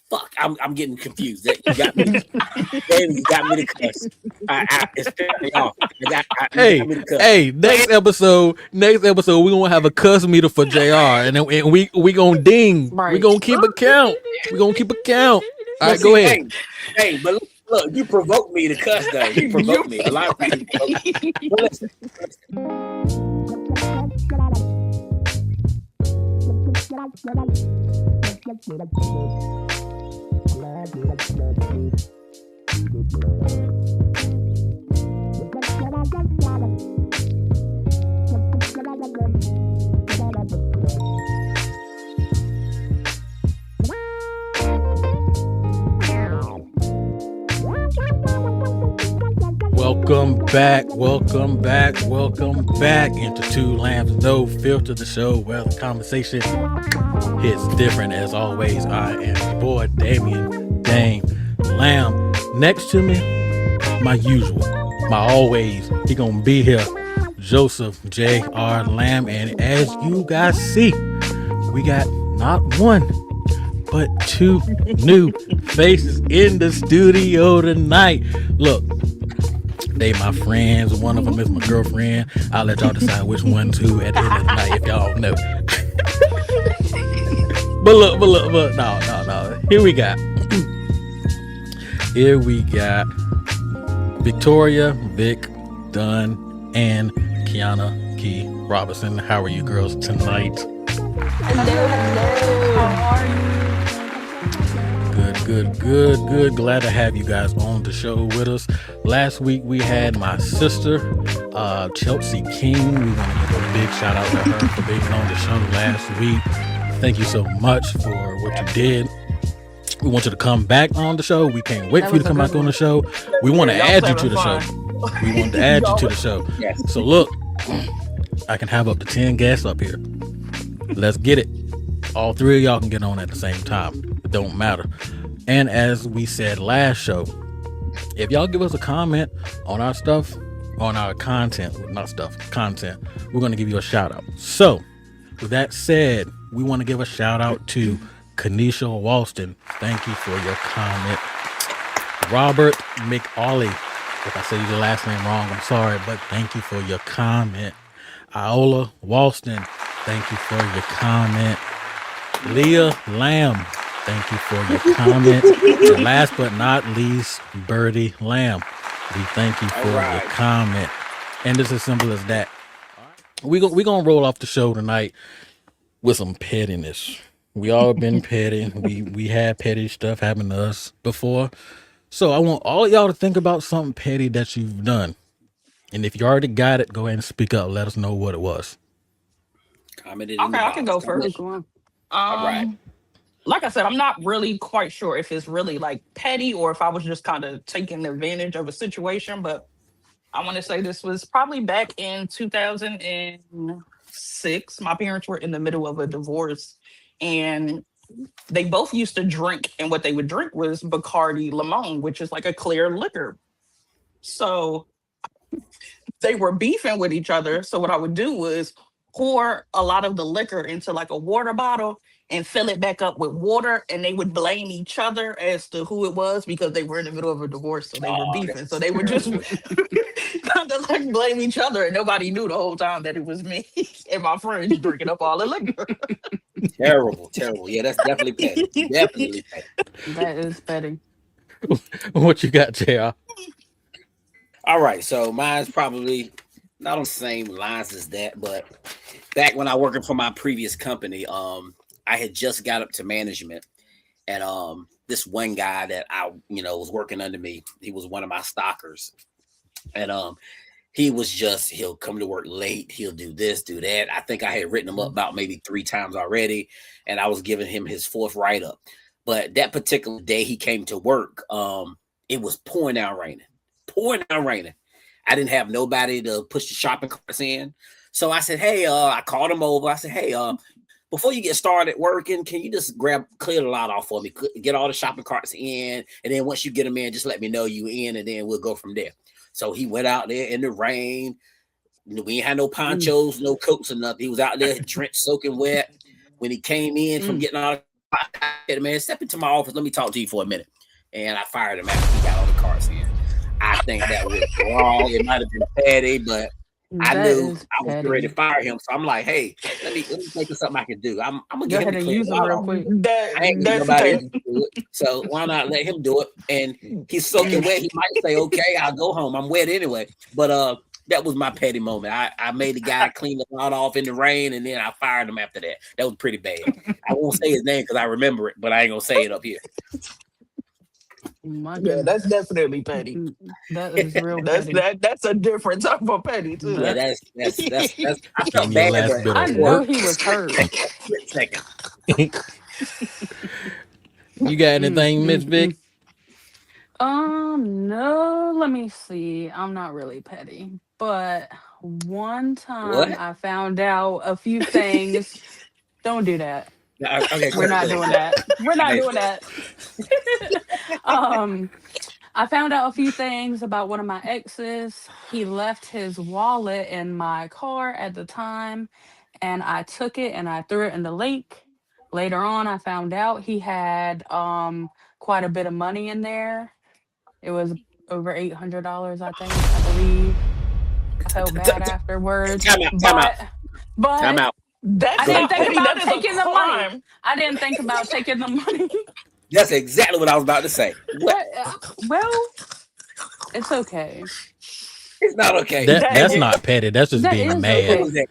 Fuck, I'm getting confused. You got me. You got me to cuss. It's pissing me off. You got me to cuss. Hey, next episode, we're gonna have a cuss meter for JR, and we gonna ding. We Right. gonna keep a count. We gonna keep a count. All But right, go see, ahead. but look, you provoked me to cuss though. You provoked me. A lot of people provoked me. But listen. Welcome back into Two Lambs No Filter, the show where the conversation hits different. As always, I am your boy Damian Dame Lamb. Next to me, my usual, my always, he gonna be here, Joseph J.R. Lamb. And as you guys see, we got not one but two new faces in the studio tonight. Look, they my friends. One of them is my girlfriend. I'll let y'all decide which one's who at the end of the night if y'all know. But look, no. Here we got Victoria, Vic, Dunn, and Kiana Key Robinson. How are you girls tonight? Hello. How are you? Good. Glad to have you guys on the show with us. Last week we had my sister, Chelsea King. We want to give a big shout out to her for being on the show last week. Thank you so much for what you did. We want you to come back on the show. We can't wait for you to come back on the show. We want to add you to the show. We want to add you to the show. So look, I can have up to 10 guests up here. Let's get it. All three of y'all can get on at the same time. It don't matter. And as we said last show, if y'all give us a comment on our stuff, on our content, we're going to give you a shout out. So with that said, we want to give a shout out to Kanisha Walston. Thank you for your comment. Robert McAuley. If I say your last name wrong, I'm sorry, but thank you for your comment. Iola Walston. Thank you for your comment. Leah Lamb, thank you for your comment. And last but not least, Birdie Lamb, we thank you for your comment. And it's as simple as that. We're gonna roll off the show tonight with some pettiness. We all been petty. We had petty stuff happen to us before. So I want all of y'all to think about something petty that you've done. And if you already got it, go ahead and speak up. Let us know what it was. Commented Okay, I can go first. All right. Like I said, I'm not really quite sure if it's really like petty or if I was just kind of taking advantage of a situation, but I want to say this was probably back in 2006. My parents were in the middle of a divorce and they both used to drink, and what they would drink was Bacardi Limon, which is like a clear liquor. So they were beefing with each other. So what I would do was pour a lot of the liquor into like a water bottle and fill it back up with water, and they would blame each other as to who it was because they were in the middle of a divorce, so they were beefing. So they would just kind of like blame each other, and nobody knew the whole time that it was me and my friends drinking up all the liquor. Terrible. Yeah, that's definitely petty. Definitely petty. That is petty. What you got, JR? All right, so mine's probably not on the same lines as that, but back when I working for my previous company, I had just got up to management, and this one guy that I was working under me, he was one of my stockers, and he'll come to work late, he'll do this, do that. I think I had written him up about maybe 3 times already, and I was giving him his 4th write-up. But that particular day he came to work, it was pouring down raining. I didn't have nobody to push the shopping carts in. So I said, hey, I called him over. I said, hey, before you get started working, can you just clear the lot off for me, get all the shopping carts in, and then once you get them in, just let me know you in, and then we'll go from there. So he went out there in the rain. We ain't had no ponchos, no coats or nothing. He was out there drenched, soaking wet. When he came in from getting all the I said, man, step into my office. Let me talk to you for a minute. And I fired him after he got all the cards in. I think that was wrong. It might have been petty, but I knew I was ready to fire him. So I'm like, hey, let me think of something I can do. I'm gonna get him to use him real quick. I ain't gonna nobody else to do it. So why not let him do it? And he's soaking wet. He might say, okay, I'll go home. I'm wet anyway. But that was my petty moment. I made the guy clean the lawn off in the rain, and then I fired him after that. That was pretty bad. I won't say his name because I remember it, but I ain't gonna say it up here. Yeah, that's definitely petty. That is real petty. That's a different type of petty too. Yeah, that's I felt bad. I know he was hurt. Second. You got anything, Miss Vic? No, let me see. I'm not really petty, but one time I found out a few things. Don't do that. Okay, we're not doing that. We're not doing that. I found out a few things about one of my exes. He left his wallet in my car at the time, and I took it and I threw it in the lake. Later on, I found out he had quite a bit of money in there. It was over $800, I think, I believe. I felt bad afterwards. Time out. I didn't think about taking the money. I didn't think about taking the money. That's exactly what I was about to say. Well, it's okay. It's not okay. That's not petty. That's just being mad. Okay.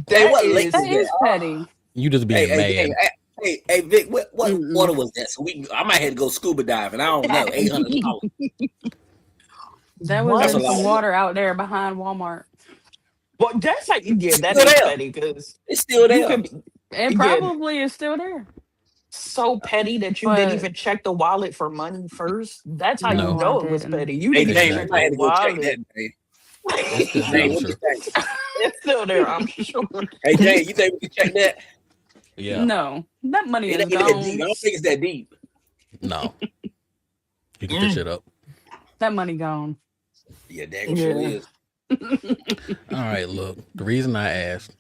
That is petty. You just being mad. Hey, Vic, what water was that? So I might have to go scuba diving. I don't know. $800. That was in some water out there behind Walmart. Well, that's like that is petty because it's still there. It probably is still there. So petty that you didn't even check the wallet for money first. That's how you know it was petty. You didn't check the wallet. It's still there, I'm sure. Hey, Jay, you think we can check that? Yeah. No, that money is gone. I don't think it's that deep. No. You can fish it up. That money gone. Yeah, that sure is. All right, look. The reason I asked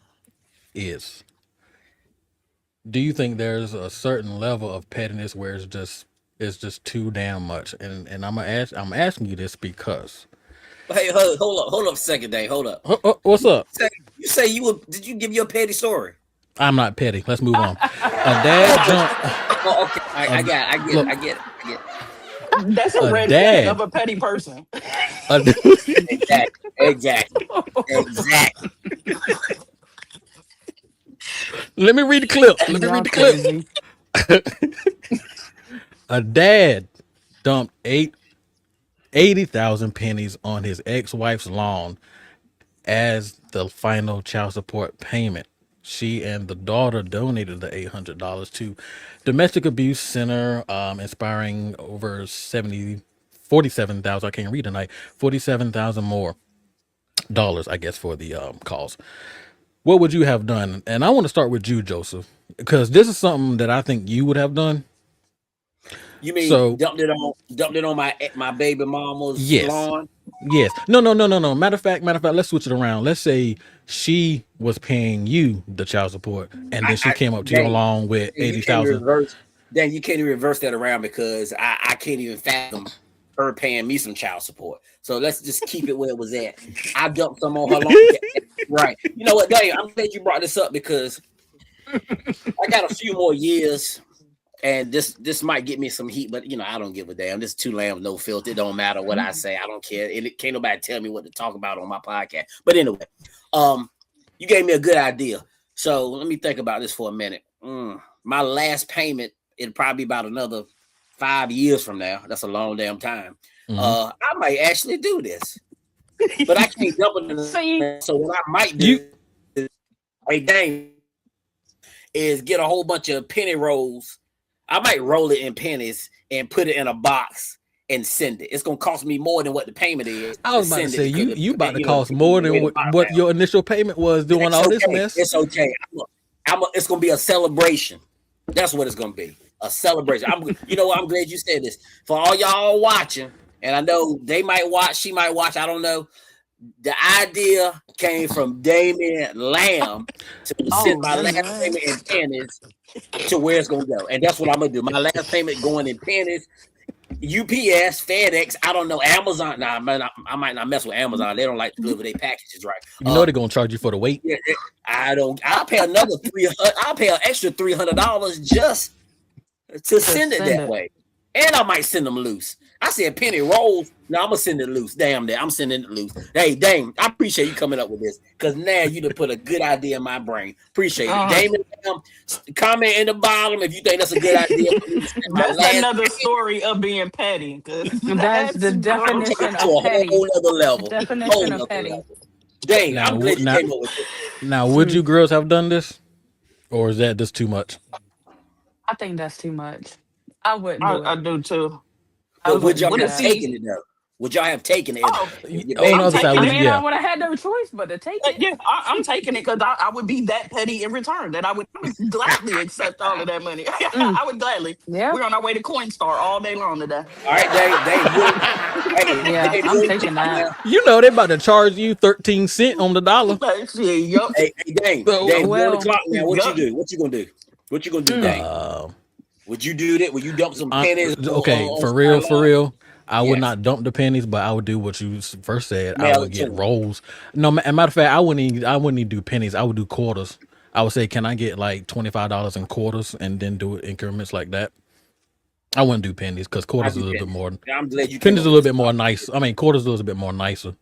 is, do you think there's a certain level of pettiness where it's just too damn much? And I'm asking you this because. Hey, hold up a second, Dave. Hold up. What's up? You say did you give your petty story? I'm not petty. Let's move on. A dad jumped. Oh, okay. I get it. That's a red flag of a petty person. Exactly. Let me read the clip. A dad dumped 80,000 pennies on his ex-wife's lawn as the final child support payment. She and the daughter donated the $800 to Domestic Abuse Center, inspiring over 47,000. I can't read tonight. 47,000 more dollars, I guess, for the cause. What would you have done? And I want to start with you, Joseph, because this is something that I think you would have done. You mean dumped it on my baby mama's lawn? Yes. No. Matter of fact, let's switch it around. Let's say she was paying you the child support, and then she came up to you along with 80,000. Then you can't even reverse that around because I can't even fathom her paying me some child support. So let's just keep it where it was at. I dumped some on her lawn. Right. You know what, Dave? I'm glad you brought this up because I got a few more years. And this might get me some heat, but I don't give a damn. This two lambs, no filter. It don't matter what I say. I don't care. It can't nobody tell me what to talk about on my podcast. But anyway, you gave me a good idea. So let me think about this for a minute. My last payment, it'll probably be about another 5 years from now. That's a long damn time. I might actually do this, but I can't dump it in the So what I might do is get a whole bunch of penny rolls. I might roll it in pennies and put it in a box and send it. It's gonna cost me more than what the payment is. I was about to say you about to cost more than what your initial payment was doing all this mess. It's okay. It's gonna be a celebration. That's what it's gonna be. A celebration. You know what? I'm glad you said this. For all y'all watching, and I know they might watch, she might watch. I don't know. The idea came from Damian Lamb to send Oh my last payment in goodness. pennies to where it's gonna go, and that's what I'm gonna do. My last payment going in pennies. UPS, FedEx, I don't know, Amazon. Nah, I might not mess with Amazon. They don't like to deliver their packages right. You know they're gonna charge you for the weight. Yeah, I don't. I'll pay another $300. I'll pay an extra $300 just to send it send that it. way, and I might send them loose. I said penny rolls. No, I'm gonna send it loose. Damn that, I'm sending it loose. Hey, Dame, I appreciate you coming up with this because now you done put a good idea in my brain. Appreciate it, Damon. Comment in the bottom if you think that's a good idea. That's another story of being petty. That's the definition to a of petty. whole other level. Definition of petty. Dang, Now, I'm glad you now- came up with this. Now, would you girls have done this, or is that just too much? I think that's too much. I wouldn't do I it. do too. I But would y'all wouldn't do have that. taken it though? Would y'all have taken it? Oh, Your on the baby other taking side, I would it? you- mean, I yeah. would have had no choice but to take it. yeah, I'm taking it because I would be that petty in return. That I would gladly accept all of that money. I would gladly. Yeah. We're on our way to Coinstar all day long today. All right, Dave, Yeah, Dave, I'm taking that. You know they about to charge you 13 cents on the dollar. Like, shit, yup. Hey, Dave, So- Dave, Well, on the clock now. What yeah. you do? What you gonna do? What you gonna do, Dave? Would you do that? Would you dump some pennies? Okay, on for real, Starline? I would Yes. not dump the pennies, but I would do what you first said. I Mail would it get to 'em. rolls. No, a matter of fact, I wouldn't even do pennies. I would do quarters. I would say, can I get like $25 in quarters and then do it increments like that? I wouldn't do pennies because quarters I'd is a do little bit more. pennies. I'm glad you came Pennies up a with little this. bit more nice. I mean, quarters a little bit more nicer.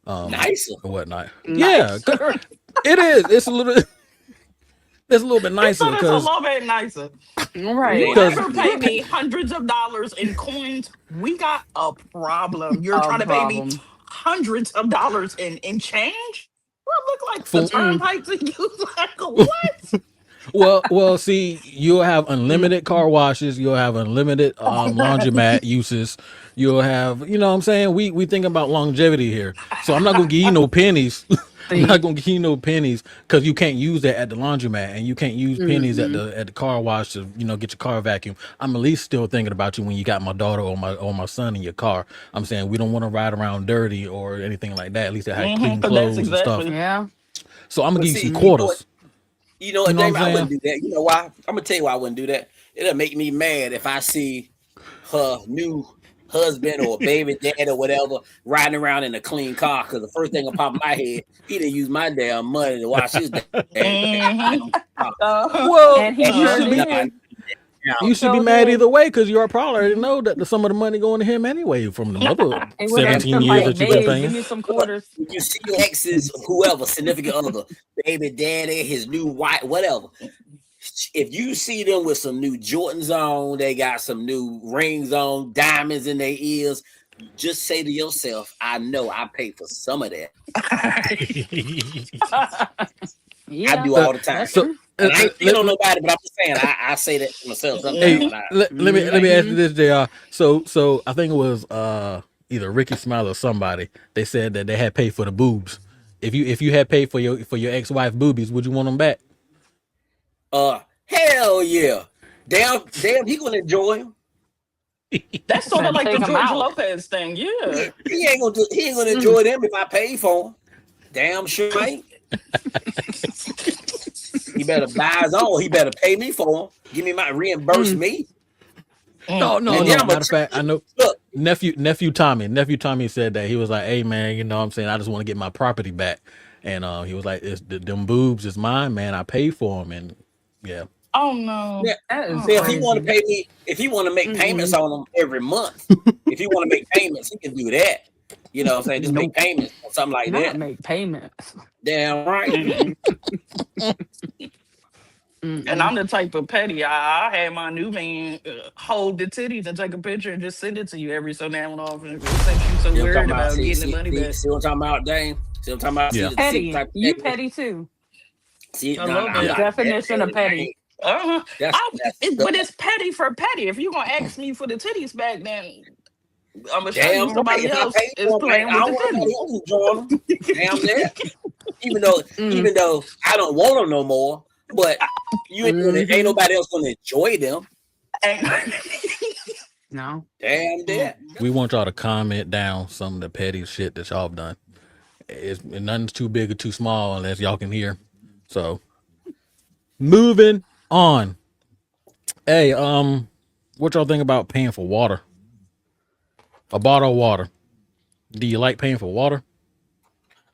Nicer. Or whatnot. Yeah, it is. It's a little. It's a little bit nicer So it's a because little bit nicer. Right. You Because- ever pay me hundreds of dollars in coins? We got a problem. You're A trying to pay me problem. hundreds of dollars in change? What look like For- the turnpike to you? Like what? well, see, you'll have unlimited car washes, you'll have unlimited laundromat uses, you'll have, you know what I'm saying? We think about longevity here. So I'm not gonna give you no pennies. I'm not gonna give you no pennies because you can't use that at the laundromat and you can't use pennies at the car wash to, you know, get your car vacuum. I'm at least still thinking about you when you got my daughter or my son in your car. I'm saying we don't want to ride around dirty or anything like that. At least they have clean 'cause clothes that's and stuff. exactly- Yeah. So I'm gonna But give you see, some you know quarters. You know what, You know Dave? what I'm I wouldn't saying? do that. You know why? I'm gonna tell you why I wouldn't do that. It'll make me mad if I see her new husband or baby dad or whatever riding around in a clean car. Because the first thing will pop in my head, he didn't use my damn money to wash his damn car. Well, And he you sure should be, did. you should be So mad did. either way because you probably already know that some of the money going to him anyway from the other It would have 17 been years like, that you've been babe, give me paying. some quarters. When you see your exes, whoever, significant other, baby daddy, his new wife, whatever. If you see them with some new Jordans on, they got some new rings on, diamonds in their ears, just say to yourself, I know I paid for some of that. Yeah, I do all the time. that's So, true. And I ain't picking on nobody, but I'm just saying I say that to myself Hey, sometimes. let me ask you this, JR. So I think it was either Ricky Smile or somebody. They said that they had paid for the boobs. If you had paid for your ex-wife boobies, would you want them back? Hell yeah. Damn, he gonna enjoy him. That's sort Better of like the take 'em George out. Lopez thing. Yeah. He ain't gonna enjoy them if I pay for them. Damn sure ain't. He better buy his own. He better pay me for them. Give me my reimburse me. No. And then I'ma Matter of fact, I know Look, nephew Tommy said that he was like, "Hey man, you know what I'm saying, I just want to get my property back." And he was like, them boobs is mine, man. I paid for them, and yeah. Oh no. yeah. That is See, if he want to crazy. pay me, if he want to make payments on them every month, if he want to make payments, he can do that. You know what I'm saying? Just make payments or something like Not that. make payments. Damn right. And I'm the type of petty. I had my new man hold the titties and take a picture and just send it to you every so now and often. Since you so See what I'm worried talking about See, getting the money back. see what I'm talking about, Dame? See what I'm talking about? Yeah. See, Petty. type of You petty. petty too. See, I no, love I'm that. not Definition of I petty. ain't- Uh-huh. That's But it's petty for petty. If you're gonna ask me for the titties back, then I'm gonna show damn you somebody right. If I else pay is for them, playing I with don't the want titties. nobody else enjoying them. Damn that. Even though I don't want them no more, but ain't nobody else gonna enjoy them. No. Damn that. We want y'all to comment down some of the petty shit that y'all have done. nothing's too big or too small unless y'all can hear. So moving on. Hey, what y'all think about paying for water? A bottle of water. Do you like paying for water?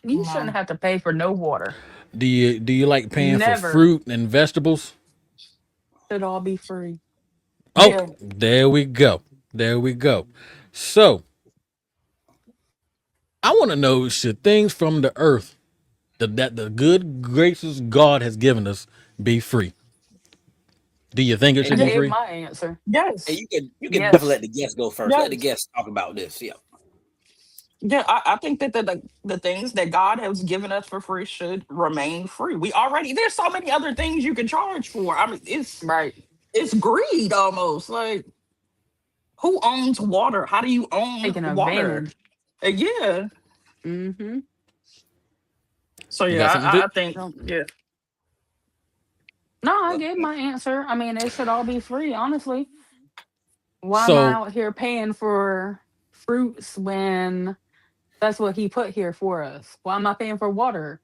You shouldn't No. have to pay for no water. Do you like paying for Never. fruit and vegetables? Should all be free. Oh, Yeah. there we go. There we go. So I want to know, should things from the earth that the good gracious God has given us be free? Do you think it Hey, should I be Dave, gave free? my answer. hey, Yes. you can definitely Yes. let the guests go first. Let the Yes. guests talk about this. Yeah. Yeah, I think that the things that God has given us for free should remain free. We already there's so many other things you can charge for. I mean, Right. it's greed almost. Like, who owns water? How do you own Taking water? advantage. Yeah. Mm-hmm. So You yeah, got something to I think No, yeah. I Well, gave my answer. I mean, it should all be free, honestly. Why am I so out here paying for fruits when that's what he put here for us? Why am I paying for water?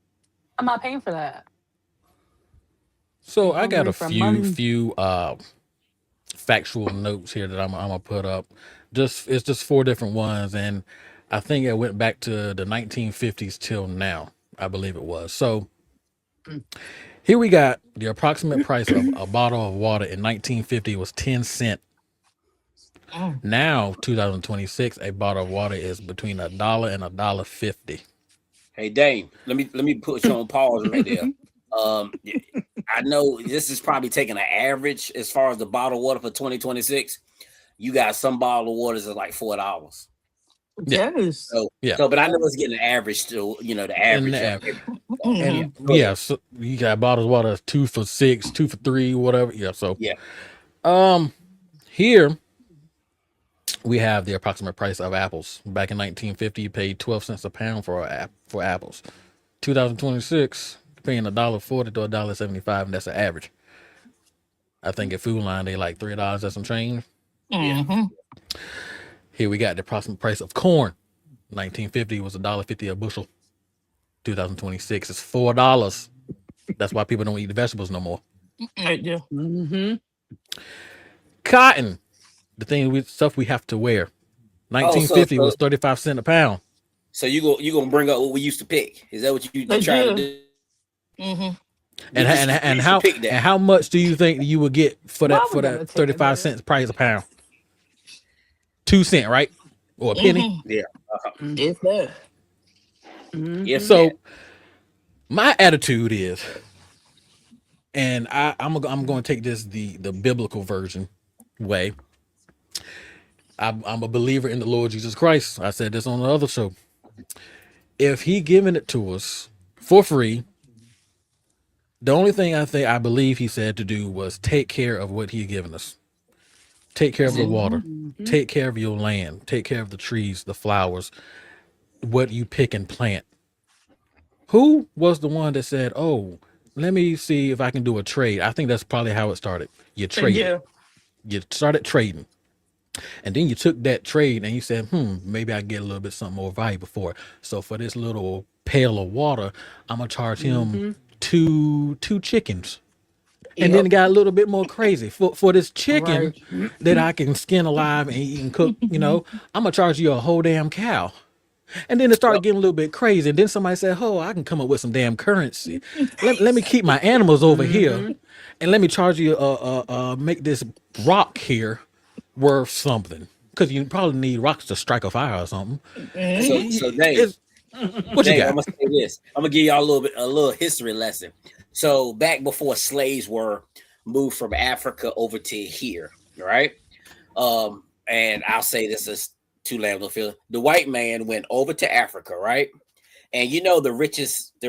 I'm not paying for that. so I'm I got a hungry for money. few factual notes here that I'm gonna put up. Just it's just four different ones, and I think it went back to the 1950s till now. I believe it was. So Mm. here we got the approximate price of a bottle of water in 1950 was 10 cent. Mm. Now 2026, a bottle of water is between $1 and $1.50. hey, Dame, let me put you on pause right there. Yeah, I know this is probably taking an average as far as the bottled water for 2026. You got some bottled waters at like $4. Yeah, Yes. So, yeah, but I know it's getting an average still. The and average of the every. Yeah, Hmm. and go ahead. yeah, so you got bottles of water 2 for 6, 2 for 3, whatever. Yeah, so Yeah. um here we have the approximate price of apples. Back in 1950, you paid 12 cents a pound for apples. 2026, paying $1.40 to $1.75, and that's an average. I think at Food Line they like $3 and some change. Yeah. Hmm. Here we got the approximate price of corn. 1950 was $1.50 a bushel. 2026 is $4. That's why people don't eat the vegetables no more. Yeah. Mm-hmm. Cotton, the stuff we have to wear. Oh, so 1950 so was 35 cents a pound. so you gonna bring up what we used to pick? Is that what you trying to Yeah. do? Hmm. And We used to pick that. how much do you think you would get for Why that are we for gonna that take it 35 there? cents price a pound? 2 cent, right? Or a penny? Hmm. Yeah. It's that. If Mm-hmm. that. So my attitude is, and I'm going to take this the biblical version way. I'm a believer in the Lord Jesus Christ. I said this on the other show. If He giving it to us for free, the only thing I believe He said to do was take care of what He given us. Take care of the water. Mm-hmm. Take care of your land. Take care of the trees, the flowers, what you pick and plant. Who was the one that said, "Oh, let me see if I can do a trade"? I think that's probably how it started. You traded. Yeah. You started trading. And then you took that trade and you said, maybe I get a little bit something more valuable for it. So for this little pail of water, I'm gonna charge him Mm-hmm. two chickens. And then Yep. it got a little bit more crazy. For this chicken Right. that I can skin alive and eat and cook, I'm gonna charge you a whole damn cow. And then it started Yep. getting a little bit crazy. And then somebody said, "Oh, I can come up with some damn currency. Let me keep my animals over here, Mm-hmm. and let me charge you make this rock here worth something because you probably need rocks to strike a fire or something." So Dave, It's what you I'm got? gonna say this. I'm gonna give y'all a little history lesson. So back before slaves were moved from Africa over to here, right? And I'll say this is too loud to feel. The white man went over to Africa, right? And the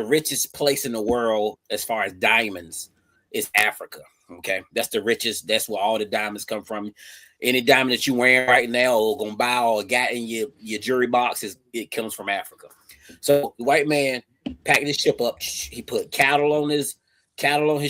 richest place in the world as far as diamonds is Africa. Okay, that's the richest. That's where all the diamonds come from. Any diamond that you wearing right now, or gonna buy, or got in your jewelry box, it comes from Africa. So the white man packed his ship up. He put cattle on his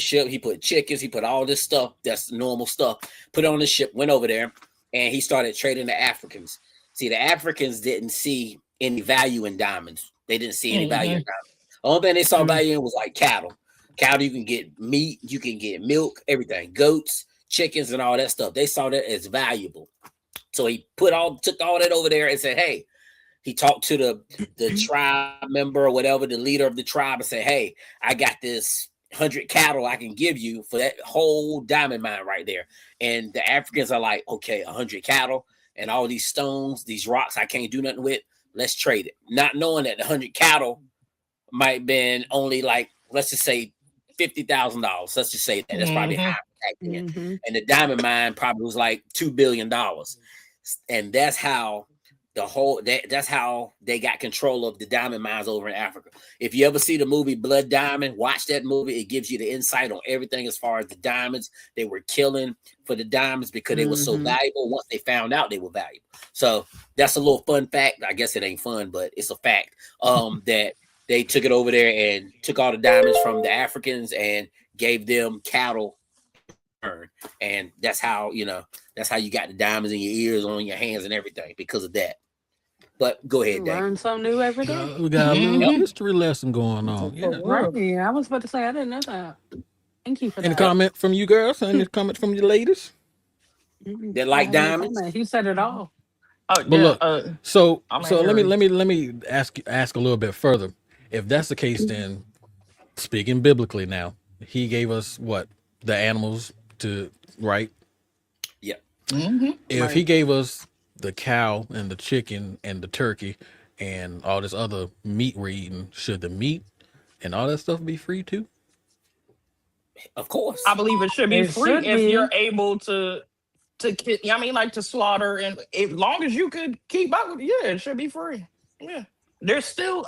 ship. He put chickens. He put all this stuff that's normal stuff. Put it on the ship. Went over there, and he started trading the Africans. See, the Africans didn't see any value in diamonds. They didn't see any value in diamonds. The only thing they saw value in was like cattle. Cattle, you can get meat, you can get milk, everything, goats, chickens, and all that stuff. They saw that as valuable. So he took all that over there and said, hey, he talked to the tribe member or whatever, the leader of the tribe, and said, hey, I got this 100 cattle I can give you for that whole diamond mine right there. And the Africans are like, okay, 100 cattle and all these stones, these rocks I can't do nothing with. Let's trade it. Not knowing that the 100 cattle might have been only like, let's just say $50,000. Let's just say that. That's probably high back then. And the diamond mine probably was like $2 billion. And that's how that's how they got control of the diamond mines over in Africa. If you ever see the movie Blood Diamond, watch that movie. It gives you the insight on everything as far as the diamonds they were killing for the diamonds because they were so valuable. Once they found out they were valuable. So that's a little fun fact. I guess it ain't fun, but it's a fact that they took it over there and took all the diamonds from the Africans and gave them cattle. And that's how you got the diamonds in your ears, on your hands, and everything because of that. But go ahead, Dave. Learn something new every day. We got a little history lesson going on. Yeah. Right. I was about to say I didn't know that. Thank you for that. Any comment from you girls? Any comment from you ladies? That like diamonds? You said it all. Oh, But yeah, look, so I'm let angry. me ask a little bit further. If that's the case, then speaking biblically now, he gave us what? The animals to right? Yeah. If he gave us the cow and the chicken and the turkey and all this other meat we're eating, should the meat and all that stuff be free too? Of course. I believe it should be It free should if be. you're able to I mean, like to slaughter, and as long as you could keep up with it, yeah, it should be free. Yeah. There's still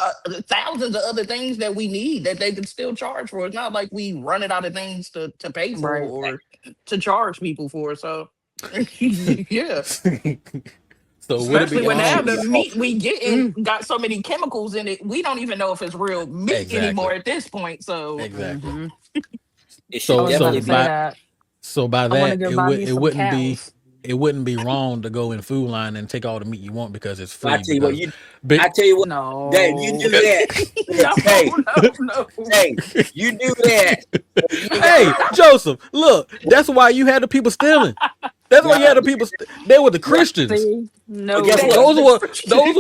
thousands of other things that we need that they could still charge for. It's not like we running out of things to pay for Right. or to charge people for. So, yeah. So would it Especially be when now all the meat we getting got so many chemicals in it, we don't even know if it's real meat Exactly. anymore at this point. So, exactly? It should So definitely say be. that. So by I want to that, go it buy would me it some wouldn't be cows. it wouldn't be wrong to go in food line and take all the meat you want because it's I free. tell you what, Because I tell you what, No. Dave, you do that. no, no. Hey, you do that. You ain't hey, got- Joseph, look, that's why you had the people stealing. That's why you had the people. They were the Christians. See? No. But guess what? Those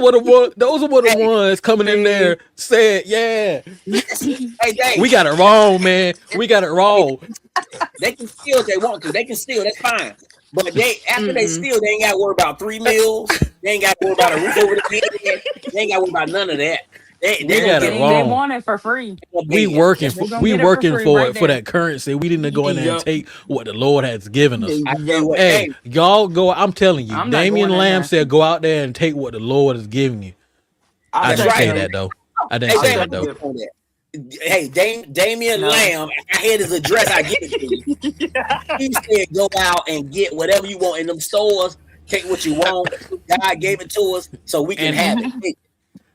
were the ones coming in there said, "Yeah, Hey, Dave, we got it wrong, man. We got it wrong." they can steal if they want to. They can steal. That's fine. But after they steal, they ain't got to worry about 3 meals. They ain't got to worry about a roof over the head. They ain't got to worry about none of that. They got gonna it get wrong. They want it for free. We working They gonna we get it for working free for right it for there. that currency. We didn't go in there and Yup. take what the Lord has given us. I tell you what, Hey, Dave, y'all go. I'm telling you, I'm not Damian going in Lamb there. said, "Go out there and take what the Lord has given you." I I'll didn't That's say right. that though. I hey, didn't say Dave, that though. on that. Hey, Damian No. Lamb, I had his address. I give it to you. He said, go out and get whatever you want in them stores. Take what you want. God gave it to us so we can have it.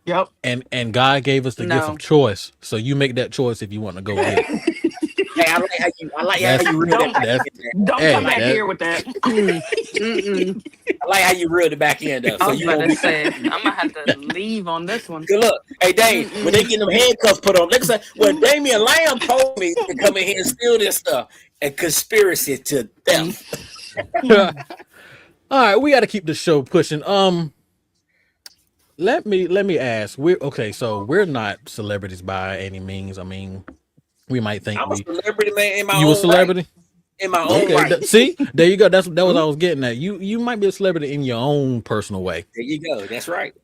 Yep. And God gave us the gift No. of choice. So you make that choice if you want to go get it. Hey, I like how you reeled it back That's- in. Don't Hey, come back that- here with that. I like how you reeled it back in though. I So was you about gonna to be say I'm gonna have to leave on this one. good luck. Hey Dave, when they get them handcuffs put on, they can say, well, Damian Lamb told me to come in here and steal this stuff. A conspiracy to theft. All right, we got to keep the show pushing. Let me ask. So we're not celebrities by any means. I mean, we might think I'm a celebrity man in my you a own celebrity. right. In my own Okay, right. see, there you go. That was I was getting at. You might be a celebrity in your own personal way. There you go. That's right.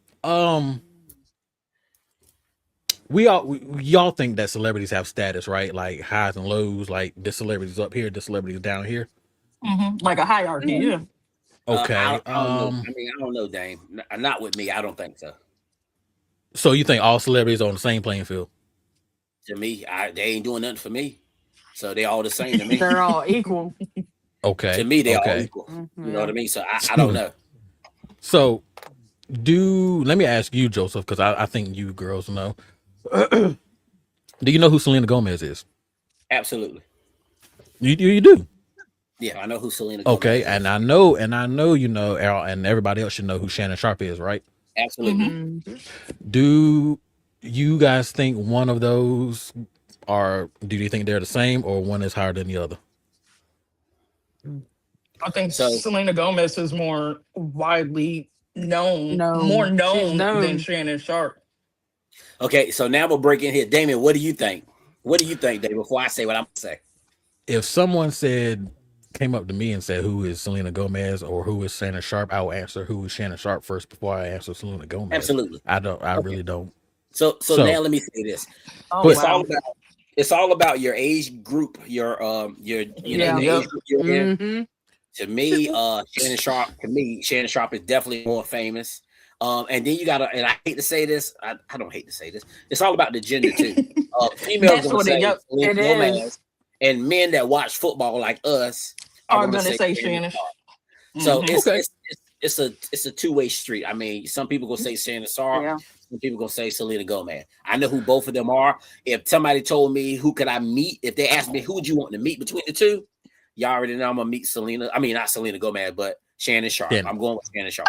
Y'all think that celebrities have status, right? Like highs and lows. Like this celebrity's up here, this celebrity's down here. Like a hierarchy, yeah. Okay. I don't know. I mean, I don't know, Dame. Not with me. I don't think so. So you think all celebrities are on the same playing field? To me, they ain't doing nothing for me. So they all the same to me. They're all equal. Okay. To me, they all okay. equal. You know what I mean? So I don't know. So let me ask you, Joseph, because I think you girls know. Do you know who Selena Gomez is? Absolutely. You do. Yeah, I know who Selena Gomez Okay, is. and I know you know, and everybody else should know who Shannon Sharp is, right? Absolutely. Mhm. Do You guys think one of those are? Do you think they're the same, or one is higher than the other? I think So Selena Gomez is more widely known, more No, she's known than known. Shannon Sharp. okay, so now we'll break in here. Damien, what do you think? What do you think, Dave? Before I say what I'm gonna say, If someone came up to me and said, "Who is Selena Gomez?" or "Who is Shannon Sharp?" I will answer, "Who is Shannon Sharp?" first before I answer Selena Gomez. absolutely. I don't. I Okay. really don't. So now So let me say this. Oh go It's ahead. all wow. about your age group, your Yep, the Yeah. age yep. group you're in. Mm-hmm. To me, Shannon Sharp is definitely more famous. And then you gotta, and I hate to say this, I don't hate to say this. It's all about the gender too. Females That's gonna what it. say Yep. Selena It Gomez, is. and men that watch football like us are Are gonna gonna say say Shannon Shannon. Sharp. So Mm-hmm. Okay. it's a two-way street. I mean, some people gonna say Shannon Sharp, Yeah. some people gonna say Selena Gomez. I know who both of them are. If somebody told me who could I meet, if they asked me who would you want to meet between the two, y'all already know I'm gonna meet Selena. I mean, not Selena Gomez, but Shannon Sharp. Then I'm going with Shannon Sharp.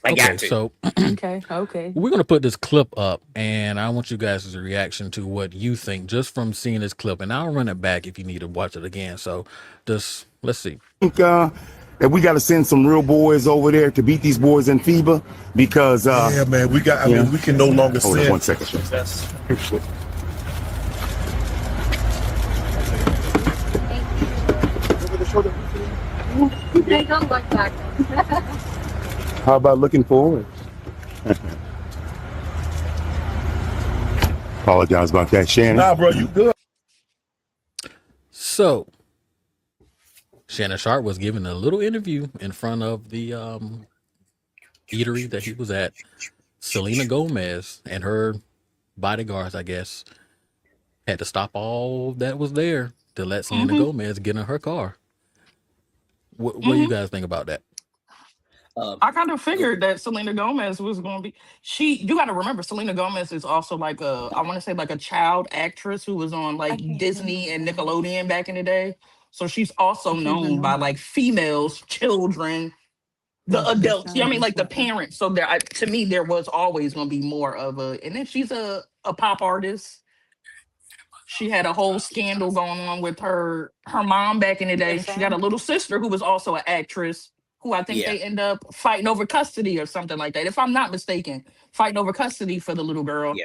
I okay. got to. So Okay. Okay. we're gonna put this clip up, and I want you guys' reaction to what you think just from seeing this clip, and I'll run it back if you need to watch it again. So just let's see. Think that we got to send some real boys over there to beat these boys in FIBA because Yeah, man, we got. I yeah. mean, we can no longer Hold on send. 1 second. They don't like that. How about looking forward? Apologize about that, Shannon. Nah, bro, you good? So Shannon Sharp was given a little interview in front of the eatery that he was at. Selena Gomez and her bodyguards, I guess, had to stop all that was there to let Selena Mm-hmm. Gomez get in her car. What do you Mm-hmm. guys think about that? I kind of Go- figured that Selena Gomez was going to be. You got to remember, Selena Gomez is also like I want to say like a child actress who was on I like can't hear Disney and myself. Nickelodeon back in the day. So she's also I can't hear known by nobody. like females, children, the No, it adults. Yeah, I sounds mean just like the like her. parents. So to me, there was always going to be more of a. And then she's a pop artist. She had a whole scandal going on with her mom back in the Yeah, day. She got a Sam. little sister who was also an actress who I think Yeah, they end up fighting over custody or something like that. If I'm not mistaken, fighting over custody for the little girl. yeah.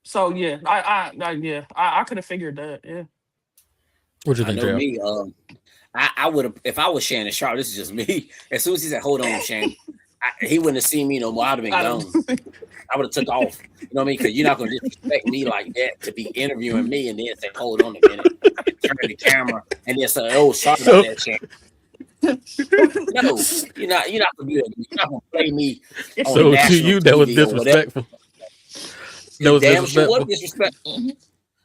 So yeah, I could have figured that. Yeah. What you I think, know Trail? me. I would have if I was Shannon Sharp. This is just me. As soon as he said, "Hold on, Shannon," he wouldn't have seen me no more. I'd have been I don't. gone. I would have took off. You know what I mean? Because you're not going to disrespect me like that to be interviewing me and then say, "Hold on a minute," and turn the camera and then say, "Oh, sorry about So, that, Shannon." No, you're not. You're not going to do that. You're not going to play me on so to national you, that was TV or whatever. disrespectful. That was Damn sure was disrespectful. disrespectful. Mhm.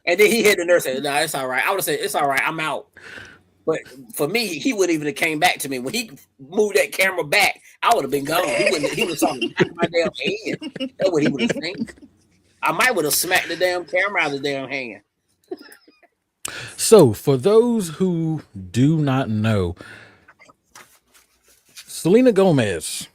And then he hit the nurse and said, "No, it's all right." I would have said, "It's all right. I'm out." But for me, he would even have came back to me when he moved that camera back. I would have been gone. He wouldn't. He would have saw the back of my damn hand. That's what he would have seen. I might would have smacked the damn camera out of the damn hand. So, for those who do not know, Selena Gomez,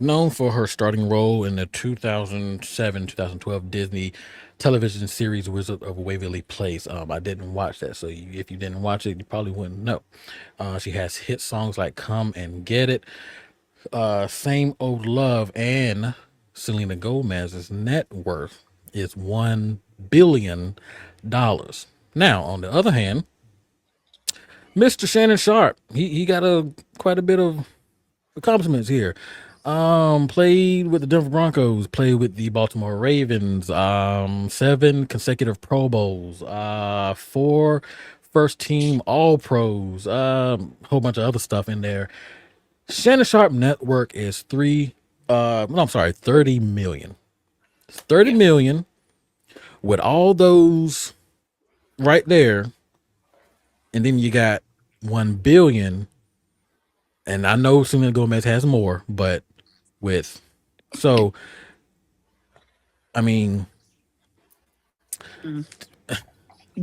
known for her starting role in the 2007-2012 Disney television series Wizard of Waverly Place. I didn't watch that, so if you didn't watch it, you probably wouldn't know. She has hit songs like "Come and Get It," "Same Old Love," and Selena Gomez's net worth is $1 billion. Now, on the other hand, Mr. Shannon Sharp, he got quite a bit of accomplishments here. Played with the Denver Broncos, played with the Baltimore Ravens, 7 consecutive Pro Bowls, 4 first team All Pros, whole bunch of other stuff in there. Shannon Sharp network is 30 million. 30 Yeah, million with all those right there, and then you got 1 billion. And I know Selena Gomez has more, but with so I mean, Mm.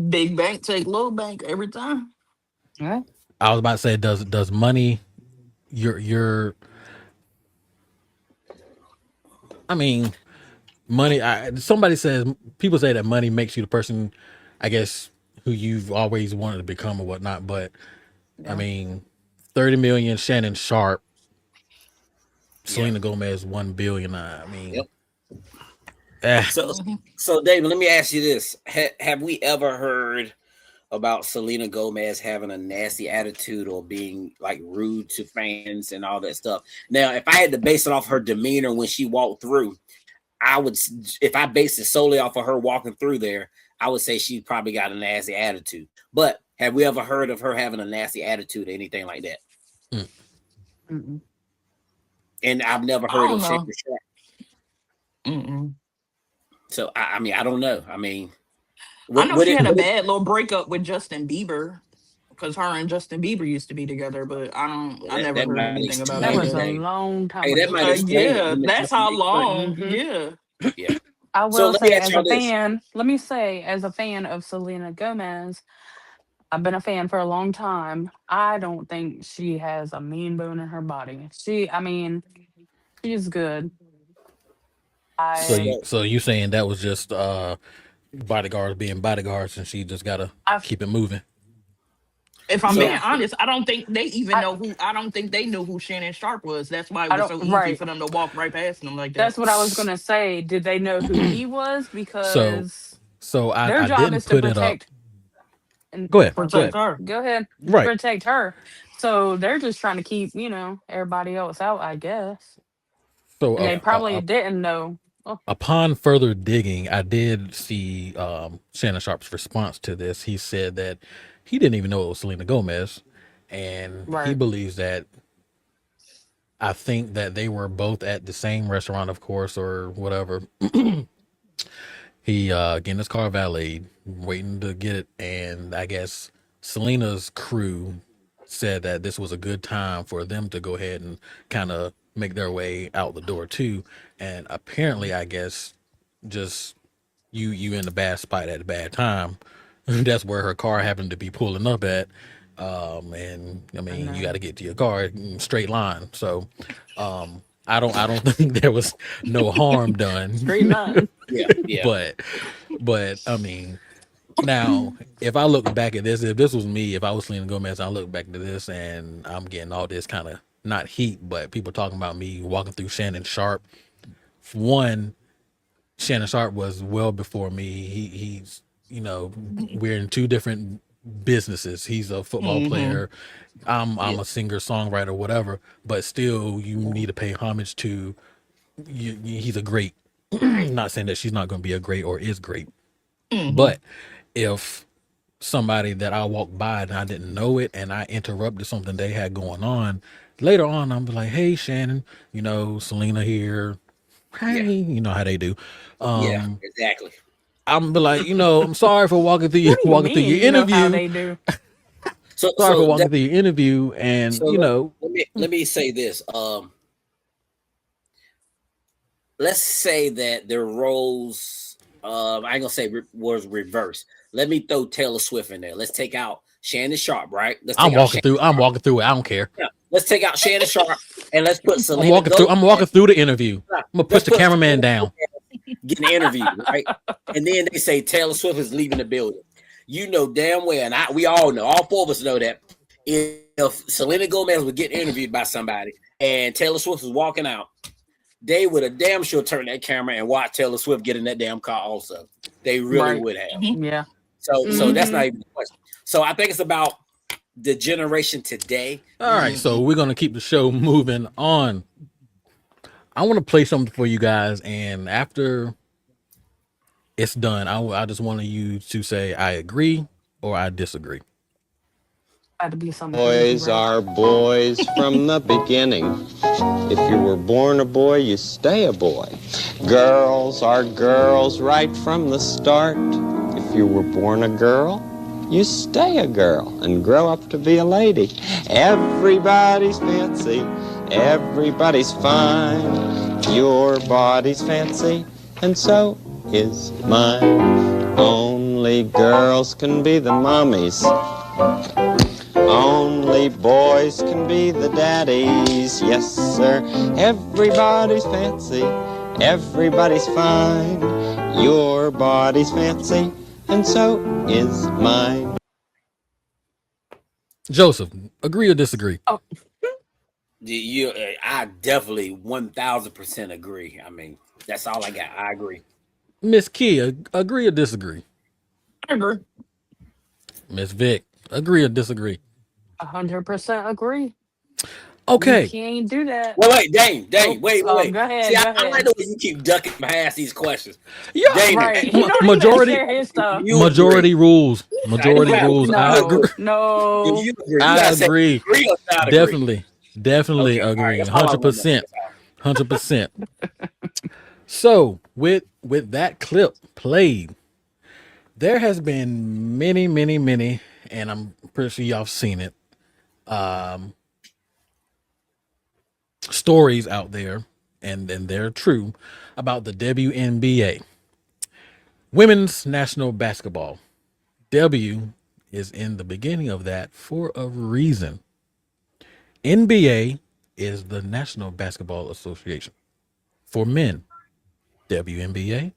Big bank take little bank every time. Yeah. I was about to say, does money your I mean, money. People say that money makes you the person, I guess, who you've always wanted to become or whatnot. But I Yeah. mean, 30 million, Shannon Sharp, Yeah. Selena Gomez, 1 billion. I mean, Yep. eh, So, Mhm. so David, let me ask you this: have we ever heard about Selena Gomez having a nasty attitude or being like rude to fans and all that stuff? Now, if I had to base it off her demeanor when she walked through, I would, if I based it solely off of her walking through there, I would say she probably got a nasty attitude. But have we ever heard of her having a nasty attitude or anything like that? mm. Mm-mm. And I've never I heard don't of Shannon know. Sharp. Mm-mm. So I mean, I don't know. I mean, I know would she it? had a Would it bad little breakup with Justin Bieber because her and Justin Bieber used to be together, but I never that heard might anything about That explain any it, was of a that. Dave. long time Hey, that ago. might explain it. Yeah, Him and that's Justin how Bieber. long. Hmm. Yeah. Yeah. I So will let me say, ask as y'all a this. fan, let me say, as a fan of Selena Gomez, I've been a fan for a long time. I don't think she has a mean bone in her body. I mean, she's good. I, So So you saying that was just bodyguards being bodyguards, and she just gotta I, keep it moving? If I'm being so yeah. honest, I don't think they even I, know who. I don't think they knew who Shannon Sharp was. That's why it I was don't. so easy Right. for them to walk right past them like that. That's what I was gonna say. Did they know who he was? So Because so their I job didn't is to put it up. protect and Go ahead. Go Protect ahead. her. go ahead, Right. protect her. So they're just trying to keep, everybody else out, I guess. So And they yeah. probably didn't know. Oh, upon further digging, I did see Shannon Sharp's response to this. He said that he didn't even know it was Selena Gomez, and he right. believes that I think that they were both at the same restaurant, of course, or whatever. He getting his car valeted, waiting to get it, and I guess Selena's crew said that this was a good time for them to go ahead and kind of make their way out the door too. And apparently, I guess just you in the bad spot at a bad time. That's where her car happened to be pulling up at. And I I mean, you got know. to get to your car in straight line. So, I don't think there was no harm Straight done. line. Yeah. Yeah. but I mean, now if I look back at this, if this was me, if I was Selena Gomez, I look back to this and I'm getting all this kind of not heat, but people talking about me walking through Shannon Sharp. One, Shannon Sharp was well before me. He's we're in two different businesses. He's a football Mm-hmm. player. I'm Yeah. a singer songwriter, whatever. But still, you need to pay homage to. He's a great. Not saying that she's not going to be a great or is great, Mm-hmm. but if somebody that I walked by and I didn't know it and I interrupted something they had going on, later on I'm like, hey Shannon, Selena here. Yeah. Hey, you know how they do. Yeah. Um, Exactly. I'm be like, I'm sorry for walking through What do you walking through your mean? You know how interview. they do? So Sorry for so walking that, through your interview, and so let me say this. Let's say that their roles. I ain't gonna say was reversed. Let me throw Taylor Swift in there. Let's take out Shannon Sharp. Right. Let's I'm take out walking Shannon. through. I'm walking through it. I don't care. Yeah. Let's take out Shannon Sharp and let's put I'm Selena walking through. Gomez. I'm walking through the interview. Nah, I'm gonna push let's the put cameraman Selena down. Gomez getting interviewed, right? And then they say Taylor Swift is leaving the building. You know damn well, and we all know, all four of us know that if Selena Gomez would get interviewed by somebody and Taylor Swift was walking out, they would have damn sure turned that camera and watched Taylor Swift get in that damn car. Also, they really Right. would have. Mm-hmm. Yeah. So that's Hmm. not even the question. So I think it's about the generation today. All right, so we're gonna keep the show moving on. I want to play something for you guys, and after it's done, I just want you to say I agree or I disagree. Had to be something crazy, Boys bro. are boys from the beginning. If you were born a boy, you stay a boy. Girls are girls right from the start. If you were born a girl, you stay a girl and grow up to be a lady. Everybody's fancy, everybody's fine. Your body's fancy, and so is mine. Only girls can be the mommies. Only boys can be the daddies, yes sir. Everybody's fancy, Everybody's fine. Your body's fancy, and so is mine. Joseph, agree or disagree? Oh, I definitely 1000% agree. I mean, that's all I got. I agree. Miss Kia, agree or disagree? I agree. Miss Vic, agree or disagree? 100% agree. You Okay. can't do that. Well, wait, Dane, Oh, wait. go See, ahead. I Go like ahead. the way you keep ducking past these questions. Yeah. Damon, Right. He don't even Majority share his stuff. you majority agree. rules. Now, you Majority gotta, rules. I you agree. No, agree. no. You agree. You I gotta say agree. agree or not agree. Definitely Okay, all right. agree. That's all I want to know. 100%. That's all. 100%. So with that clip played, there has been many, and I'm pretty sure y'all seen it. Stories out there, and they're true about the WNBA, Women's National Basketball. W is in the beginning of that for a reason. NBA is the National Basketball Association for men. WNBA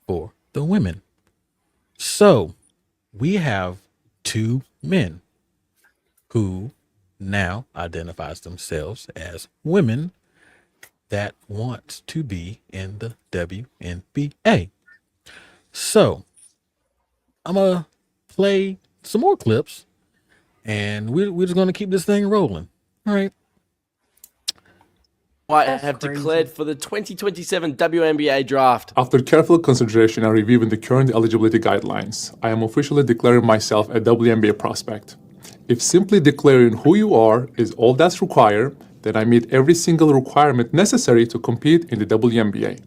for the women. So we have two men who now identifies themselves as women that wants to be in the WNBA. So I'm gonna play some more clips, and we're just gonna keep this thing rolling. All right. White That's have crazy. declared for the 2027 WNBA draft. After careful consideration and reviewing the current eligibility guidelines, I am officially declaring myself a WNBA prospect. If simply declaring who you are is all that's required, then I meet every single requirement necessary to compete in the WNBA.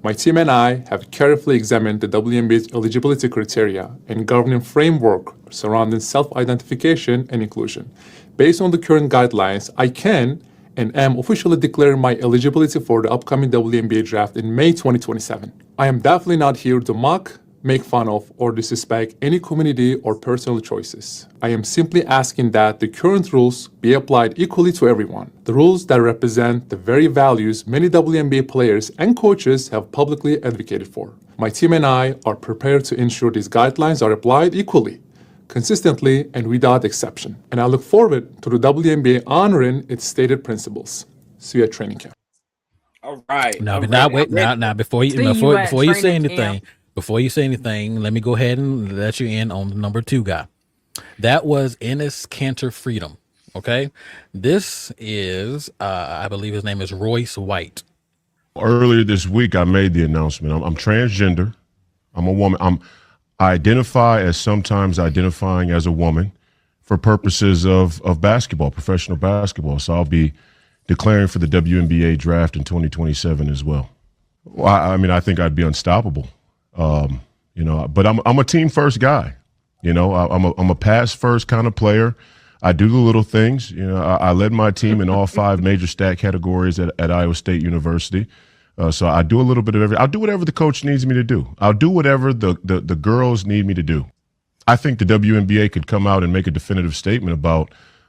My team and I have carefully examined the WNBA's eligibility criteria and governing framework surrounding self-identification and inclusion. Based on the current guidelines, I can and am officially declaring my eligibility for the upcoming WNBA draft in May 2027. I am definitely not here to mock, make fun of, or disrespect any community or personal choices. I am simply asking that the current rules be applied equally to everyone. The rules that represent the very values many WNBA players and coaches have publicly advocated for. My team and I are prepared to ensure these guidelines are applied equally, consistently, and without exception. And I look forward to the WNBA honoring its stated principles. See you at training camp. All right. Now, I'm but now ready. wait, I'm ready. now before you See you at before you say training anything, camp. let me go ahead and let you in on the number 2 guy. That was Ennis Cantor Freedom. Okay, this is I believe his name is Royce White. Earlier this week, I made the announcement. I'm transgender. I'm a woman. I identify as sometimes identifying as a woman for purposes of basketball, professional basketball. So I'll be declaring for the WNBA draft in 2027 as well. Well, I mean, I think I'd be unstoppable. But I'm a team first guy. I'm a pass first kind of player. I do the little things. I led my team in all 5 major stat categories at Iowa State University. So I do a little bit of everything. I'll do whatever the coach needs me to do. I'll do whatever the girls need me to do. I think the WNBA could come out and make a definitive statement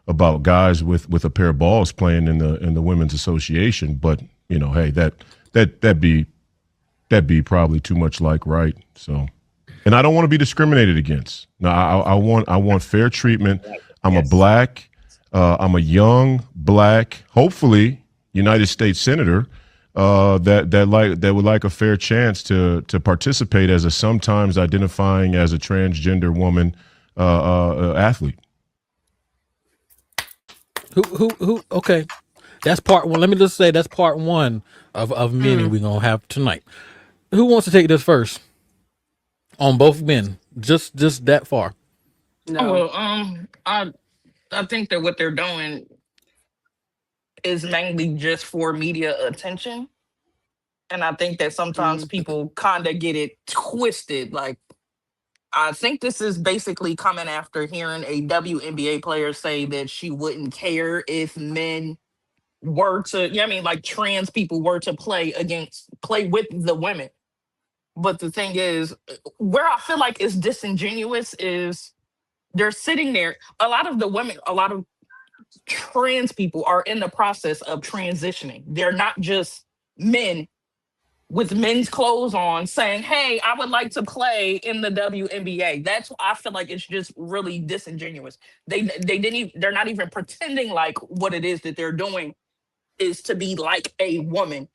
about guys with a pair of balls playing in the women's association. But hey, that'd be probably too much like right. So, and I don't want to be discriminated against. No, I want fair treatment. I'm a black, I'm a young black, hopefully United States senator that would like a fair chance to participate as a sometimes identifying as a transgender woman athlete. Who? Okay, that's part 1. Let me just say that's part 1 of many we're gonna have tonight. Who wants to take this first on both men? Just that far. Oh, No. well, I think that what they're doing is mainly just for media attention. And I think that sometimes people kind of get it twisted. Like, I think this is basically coming after hearing a WNBA player say that she wouldn't care if men were to, yeah, I mean, like trans people were to play with the women. But the thing is, where I feel like it's disingenuous is they're sitting there. A lot of trans people are in the process of transitioning. They're not just men with men's clothes on saying, "Hey, I would like to play in the WNBA." That's I feel like it's just really disingenuous. They didn't even, they're not even pretending like what it is that they're doing is to be like a woman.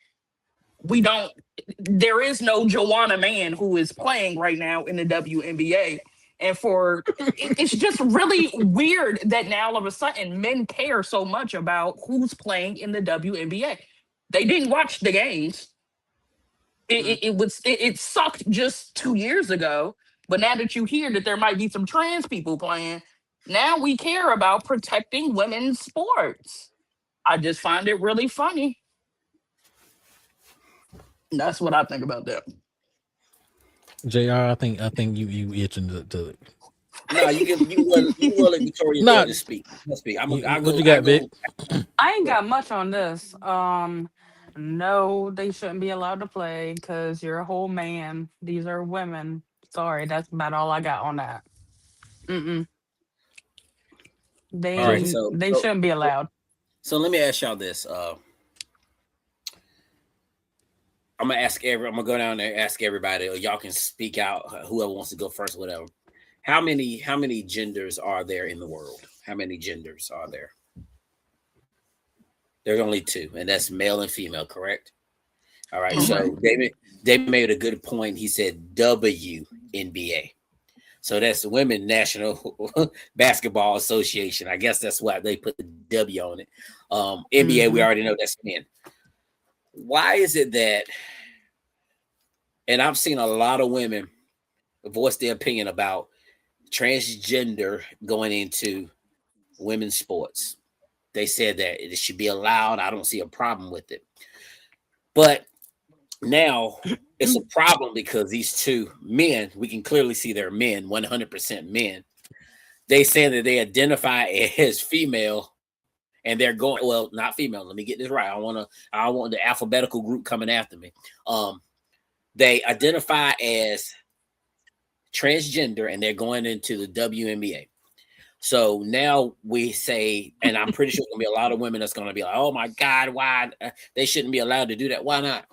We don't There is no Joanna Man who is playing right now in the WNBA. And it's just really weird that now all of a sudden men care so much about who's playing in the WNBA. They didn't watch the games. It sucked just 2 years ago, but now that you hear that there might be some trans people playing, now we care about protecting women's sports. I just find it really funny. That's what I think about that. JR, I think you itching to No, you will let Victoria Nah, to speak. Let's speak. what you got, Vic? I ain't got much on this. No, they shouldn't be allowed to play because you're a whole man. These are women. Sorry, that's about all I got on that. Mm-mm. All right, They shouldn't be allowed. So let me ask y'all this. I'm gonna go down there and ask everybody, or y'all can speak out. Whoever wants to go first, whatever. How many genders are there in the world? How many genders are there? There's only two, and that's male and female, correct? All right. So David made a good point. He said WNBA. So that's the Women National Basketball Association. I guess that's why they put the W on it. NBA, we already know that's men. Why is it that, and I've seen a lot of women voice their opinion about transgender going into women's sports. They said that it should be allowed. I don't see a problem with it. But now it's a problem because these two men, we can clearly see they're men, 100% men. They say that they identify as female and they're going, well, not female. Let me get this right. I want the alphabetical group coming after me. They identify as transgender and they're going into the WNBA. So now we say, and I'm pretty sure there's gonna be a lot of women that's gonna be like, oh my God, why they shouldn't be allowed to do that? Why not?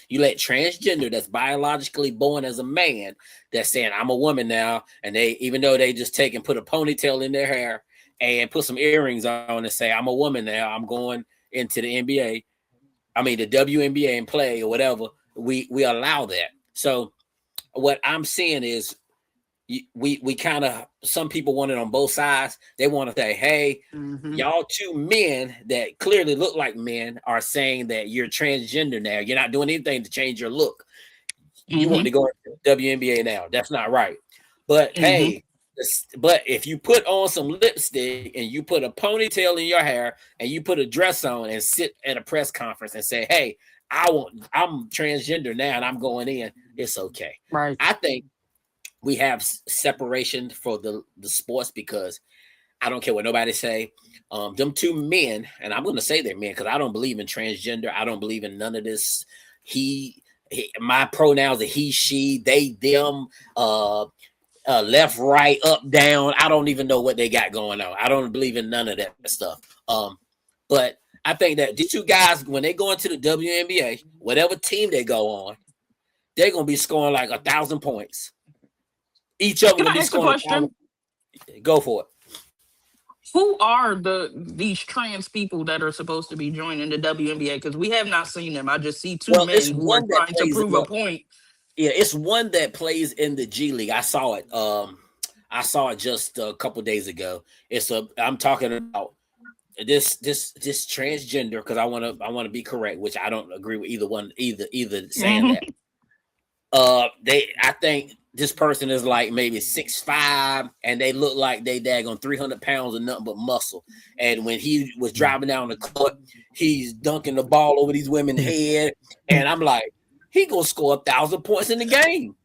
You let transgender that's biologically born as a man that's saying I'm a woman now, and they, even though they just take and put a ponytail in their hair and put some earrings on and say I'm a woman now, I'm going into the NBA, I mean the WNBA and play or whatever, we allow that. So what I'm seeing is we kind of, some people want it on both sides. They want to say, hey, y'all two men that clearly look like men are saying that you're transgender now. You're not doing anything to change your look. You want to go into the WNBA now. That's not right. But hey, but if you put on some lipstick and you put a ponytail in your hair and you put a dress on and sit at a press conference and say, hey, I'm transgender now and I'm going in, it's okay. Right. I think we have separation for the sports because I don't care what nobody say. Them two men, and I'm going to say they're men because I don't believe in transgender. I don't believe in none of this. My pronouns are he, she, they, them, left, right, up, down. I don't even know what they got going on. I don't believe in none of that stuff. But I think that these two guys, when they go into the WNBA, whatever team they go on, they're going to be scoring like 1,000 points. Each of them Can I ask a question? Go for it. Who are these trans people that are supposed to be joining the WNBA? Because we have not seen them. I just see two men who are trying to prove a point. Yeah, it's one that plays in the G League. I saw it. I saw it just a couple days ago. I'm talking about this transgender because I want to be correct, which I don't agree with either saying that. I think this person is like maybe 6'5", and they look like they daggone 300 pounds of nothing but muscle. And when he was driving down the court, he's dunking the ball over these women's head, and I'm like, he gonna score 1,000 points in the game.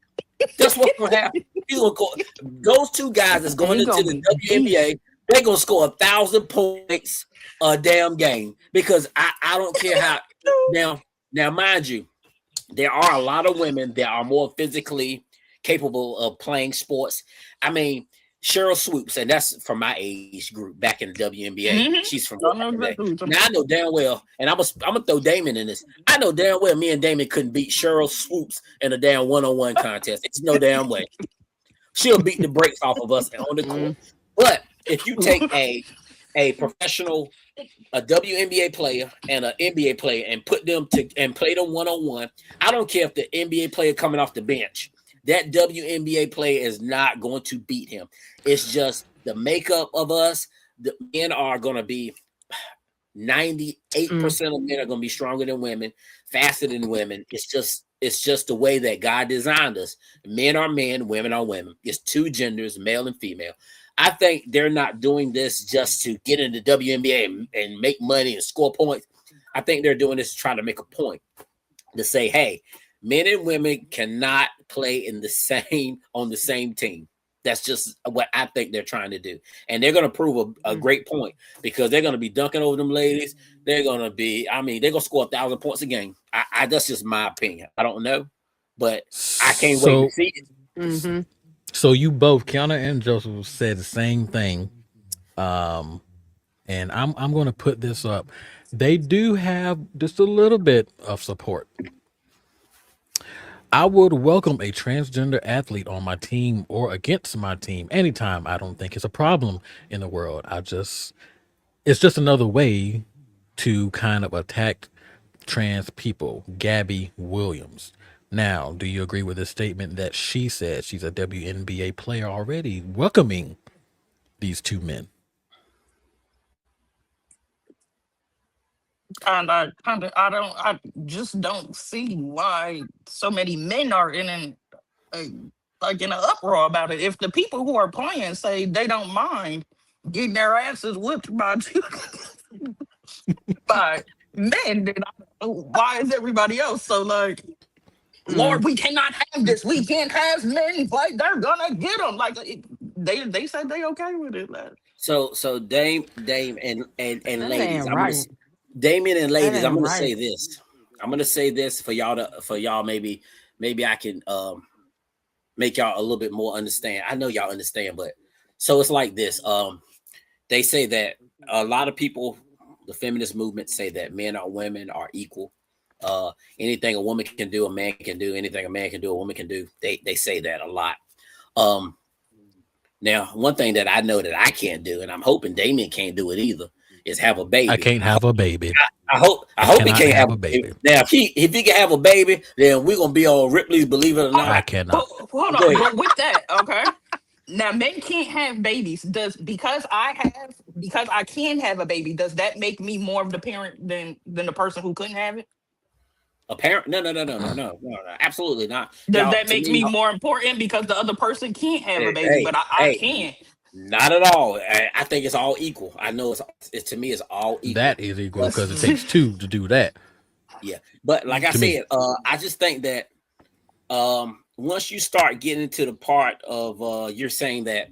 That's what's gonna happen. He's gonna go. Those two guys that's going into the WNBA, they're gonna score 1,000 points a damn game because I don't care how. Now, mind you, there are a lot of women that are more physically capable of playing sports. I mean, Cheryl Swoops, and that's from my age group back in the WNBA. Mhm. She's from I know exactly what you're now. I know damn well, and I'm gonna throw Damon in this. I know damn well me and Damon couldn't beat Cheryl Swoops in a damn one-on-one contest. It's no damn way. She'll beat the brakes off of us on the court. But if you take a professional, a WNBA player and an NBA player and put them to and play them one-on-one, I don't care if the NBA player coming off the bench. That WNBA player is not going to beat him. It's just the makeup of us. The men are going to be 98% of men are going to be stronger than women, faster than women. It's just the way that God designed us. Men are men, women are women. It's two genders, male and female. I think they're not doing this just to get into WNBA and make money and score points. I think they're doing this to try to make a point to say, hey, men and women cannot play on the same team. That's just what I think they're trying to do. And they're going to prove a great point because they're going to be dunking over them ladies. They're going to be, they're going to score 1,000 points a game. That's just my opinion. I don't know, but I can't wait to see it. Mm-hmm. So you both, Kiana and Joseph, said the same thing. And I'm going to put this up. They do have just a little bit of support. I would welcome a transgender athlete on my team or against my team anytime. I don't think it's a problem in the world. It's just another way to kind of attack trans people. Gabby Williams. Now, do you agree with the statement that she said she's a WNBA player already welcoming these two men? I just don't see why so many men are in an uproar about it. If the people who are playing say they don't mind getting their asses whipped by by men, then why is everybody else so like, Lord, we cannot have this. We can't have men like they're gonna get them. Like they said they okay with it. Like. So Dame and ladies, Damien and ladies, I'm gonna say this. I'm gonna say this for y'all. Maybe I can make y'all a little bit more understand. I know y'all understand, but so it's like this. They say that a lot of people, the feminist movement, say that men or women are equal. Anything a woman can do, a man can do. Anything a man can do, a woman can do. They say that a lot. Now, one thing that I know that I can't do, and I'm hoping Damien can't do it either, is have a baby. I can't have a baby. I hope he can't have a baby. Now, if he can have a baby, then we're gonna be on Ripley's Believe It or Not. I cannot. Hold on, but with that, okay. Now, men can't have babies. Because I can have a baby, does that make me more of the parent than the person who couldn't have it? A parent? No, absolutely not. Does that make me more important because the other person can't have a baby, but I can? Not at all. I think it's all equal. I know it's to me it's all equal. That is equal because it takes two to do that. Yeah, but like I said, I just think that once you start getting into the part of you're saying that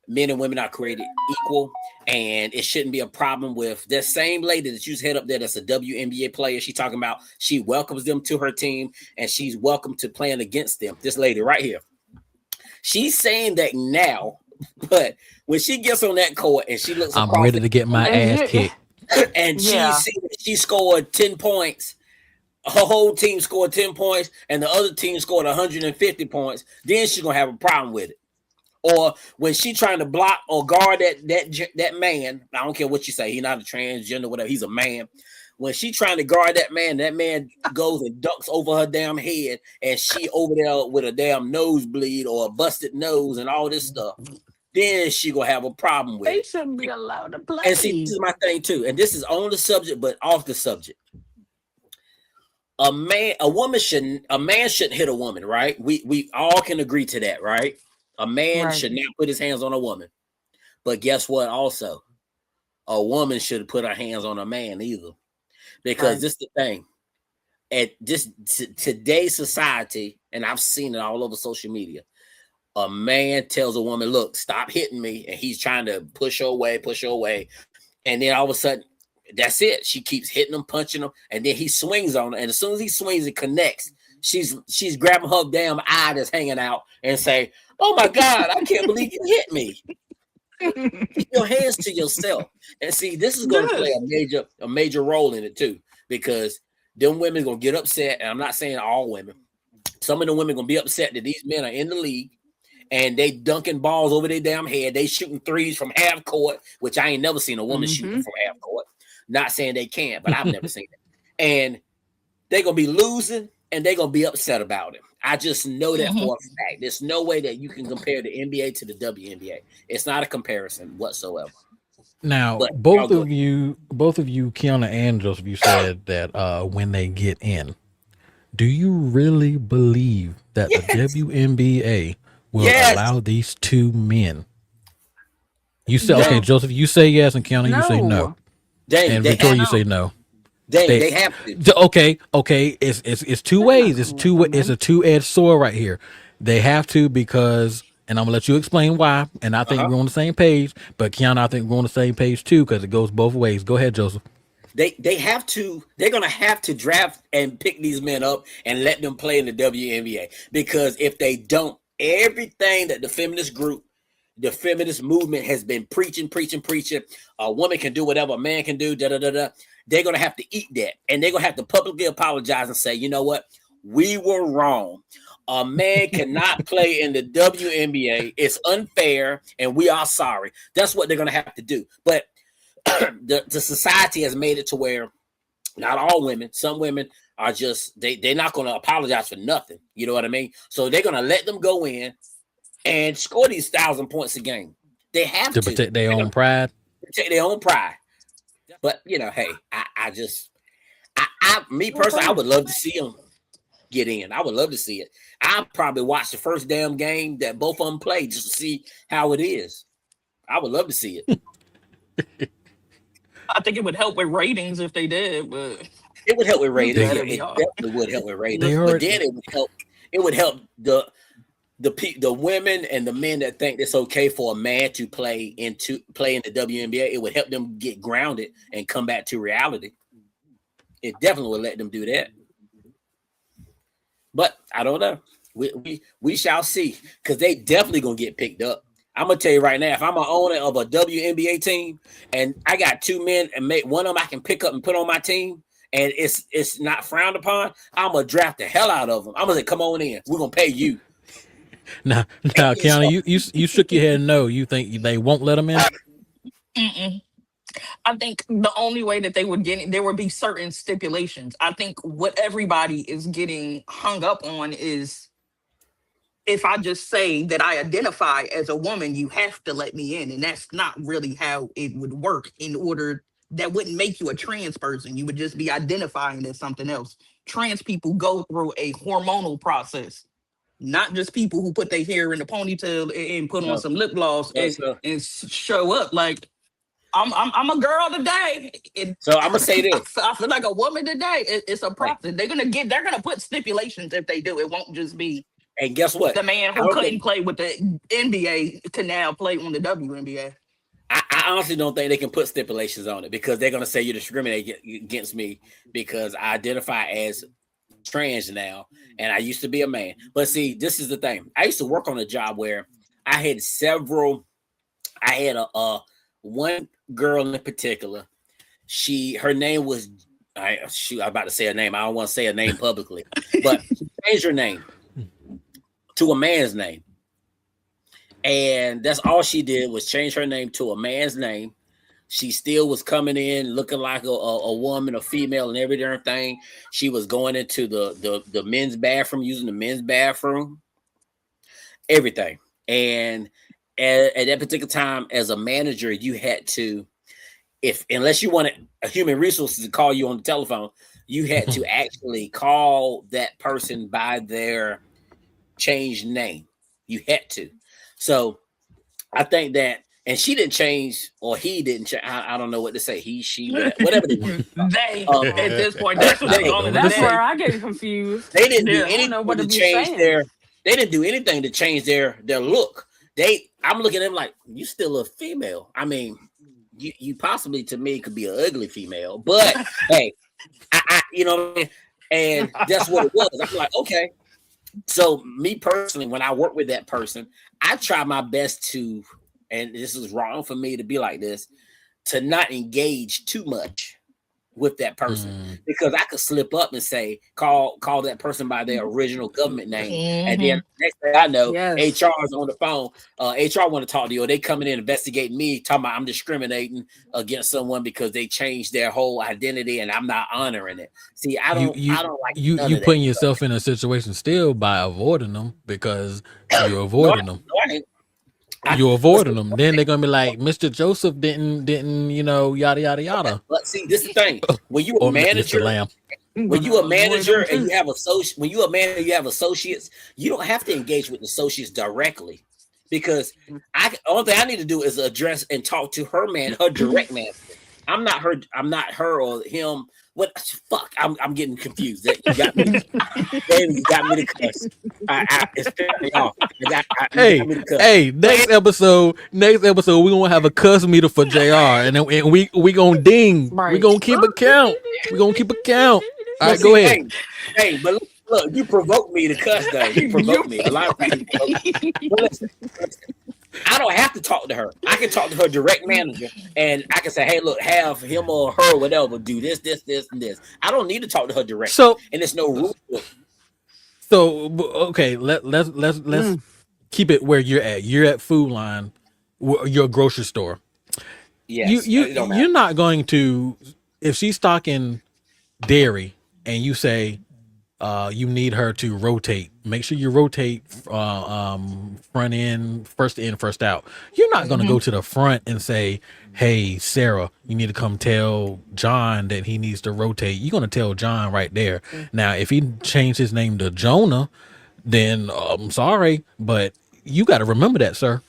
men and women are created equal, and it shouldn't be a problem with that same lady that you head up there that's a WNBA player. She's talking about she welcomes them to her team and she's welcome to playing against them. This lady right here. She's saying that now, but when she gets on that court and she looks, I'm ready to get my ass kicked. And she scored 10 points. Her whole team scored 10 points and the other team scored 150 points. Then she's going to have a problem with it. Or when she trying to block or guard that man, I don't care what you say, he's not a transgender, whatever, he's a man. When she trying to guard that man goes and ducks over her damn head, and she over there with a damn nosebleed or a busted nose and all this stuff. Then she gonna have a problem with it. They shouldn't be allowed to play. And see, this is my thing too, and this is on the subject, but off the subject. A man shouldn't hit a woman, right? We all can agree to that, right? A man should not put his hands on a woman. But guess what? Also, a woman should put her hands on a man either. Because this is the thing. At today's society, and I've seen it all over social media, a man tells a woman, look, stop hitting me. And he's trying to push her away. And then all of a sudden, that's it. She keeps hitting him, punching him. And then he swings on her. And as soon as he swings, it connects. She's grabbing her damn eye that's hanging out and say, Oh my God, I can't believe you hit me. Keep your hands to yourself. And see, this is going to play a major role in it too, because them women gonna get upset. And I'm not saying all women. Some of the women gonna be upset that these men are in the league and they dunking balls over their damn head. They shooting threes from half court, which I ain't never seen a woman shooting from half court. Not saying they can't, but I've never seen it. And they're gonna be losing and they're gonna be upset about it. I just know that for a fact. There's no way that you can compare the NBA to the WNBA. It's not a comparison whatsoever. Now, But both of you, Kiana and Joseph, you said that when they get in, do you really believe that the WNBA will allow these two men? You say okay, Joseph. You say yes, and Kiana, you say no. And Victoria, you say no. They have to. Okay. It's two ways. It's a two-edged sword right here. They have to because, and I'm gonna let you explain why. And I think we're on the same page. But Kiana, I think we're on the same page too because it goes both ways. Go ahead, Joseph. They have to. They're gonna have to draft and pick these men up and let them play in the WNBA, because if they don't, everything that the feminist group, the feminist movement has been preaching. A woman can do whatever a man can do. They're gonna have to eat that, and they're gonna have to publicly apologize and say, you know what, we were wrong. A man cannot play in the WNBA. It's unfair, and we are sorry. That's what they're gonna have to do. But the society has made it to where not all women, some women are just they're not gonna apologize for nothing. You know what I mean? So they're gonna let them go in and score these 1,000 points a game. They have to protect their own pride. Protect their own pride. But you know, hey, me personally, I would love to see them get in. I would love to see it. I'll probably watch the first damn game that both of them play just to see how it is. I would love to see it. I think it would help with ratings if they did, but it would help with ratings. It definitely would help with ratings. But then it would help. It would help the women and the men that think it's okay for a man to play in the WNBA. It would help them get grounded and come back to reality. It definitely would let them do that. But I don't know. We shall see, because they definitely gonna get picked up. I'm gonna tell you right now, if I'm an owner of a WNBA team and I got two men and one of them I can pick up and put on my team, and it's not frowned upon, I'm gonna draft the hell out of them. I'm gonna say, come on in, we're gonna pay you. Now, Kiana, you shook your head no. You think they won't let them in? I think the only way that they would get in, there would be certain stipulations. I think what everybody is getting hung up on is, if I just say that I identify as a woman, you have to let me in. And that's not really how it would work. That wouldn't make you a trans person. You would just be identifying as something else. Trans people go through a hormonal process, not just people who put their hair in a ponytail and put on some lip gloss and show up like, I'm a girl today. So I'm gonna say this. I feel like a woman today. It's a process. They're gonna put stipulations if they do. It won't just be. And guess what? The man who couldn't play with the NBA can now play on the WNBA. I honestly don't think they can put stipulations on it, because they're gonna say you discriminate against me because I identify as trans now and I used to be a man. But see, this is the thing. I used to work on a job where I had one girl in particular. Her name was I'm about to say her name. I don't want to say her name publicly, but she changed her name to a man's name. And that's all she did, was change her name to a man's name. She still was coming in looking like a woman, a female, and every darn thing. She was going into the men's bathroom, using the men's bathroom, everything. And at that particular time, as a manager, you had to, unless you wanted a human resources to call you on the telephone, you had to actually call that person by their changed name. You had to. So I think that, and she didn't change, or he didn't change. I don't know what to say. He, she, whatever they want. They at this point, that's where I get confused. They didn't do anything to change They didn't do anything to change their look. I'm looking at them like, you still a female. I mean, you possibly, to me, could be an ugly female, but hey, I you know what I mean? And that's what it was. I'm like, okay. So me personally, when I work with that person, I try my best to, and this is wrong for me to be like this, to not engage too much with that person, because I could slip up and say call that person by their original government name, and then next thing I know, Yes. HR is on the phone. HR want to talk to you, or they coming in investigating me, talking about I'm discriminating against someone because they changed their whole identity, and I'm not honoring it. See, I don't like none You of that putting stuff. yourself in a situation still by avoiding them because you're No, avoiding them. no, I ain't. You're But avoiding them. Then they're gonna be like, Mr. Joseph didn't yada yada yada, but see, this is the thing. When you a or Mr. manager, Lamb. I'm when gonna you a avoid them manager and too. you have when you a manager, you have associates, you don't have to engage with associates directly, because only thing I need to do is address and talk to her direct manager. I'm not her or him. What fuck? I'm getting confused. You got me. Baby, you got me to cuss. It's pissing me off. You got Hey, me to cuss. hey, But next episode, we gonna have a cuss meter for JR, and then and we gonna ding. We Right. gonna keep a count. We gonna keep a count. All but right, go see, ahead. but look, you provoke me to cuss though. You provoke You. me. A lot of times you provoke me. But listen, I don't have to talk to her. I can talk to her direct manager, and I can say, "Hey, look, have him or her, or whatever, do this, this, this, and this." I don't need to talk to her directly, So and there's no rule. okay, let's keep it where you're at. You're at Food Line, your grocery store. Yes, it don't matter. You're not going to, if she's stocking dairy and you say you need her to rotate, make sure you rotate front end, first in, first out. You're not going to go to the front and say, hey Sarah, you need to come tell John that he needs to rotate. You're going to tell John right there. Now if he changed his name to Jonah, then I'm sorry, but you got to remember that, sir.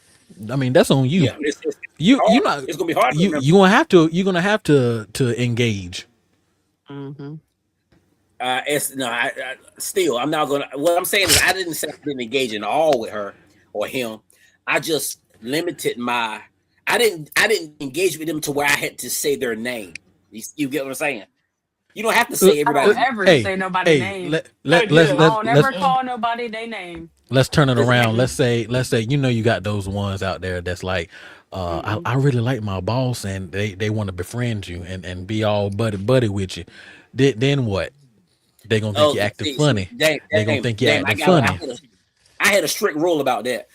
I mean, that's on you. Yeah, it's You hard. not It's gonna be hard to remember. you're gonna have to engage. Mm-hmm. It's no, still, I'm not gonna. What I'm saying is, I didn't say I didn't engage in all with her or him. I just limited my. I didn't engage with them to where I had to say their name. You get what I'm saying? You don't have to say I don't everybody's name. ever Hey, say nobody's hey, name. Yeah. I don't ever call nobody their name. let's turn it Listen, around. Let's say you got those ones out there that's like, I really like my boss and they want to befriend you and be all buddy with you. Then what? They gonna think oh, you acting see, funny. They gonna think you acting funny. I had a strict rule about that.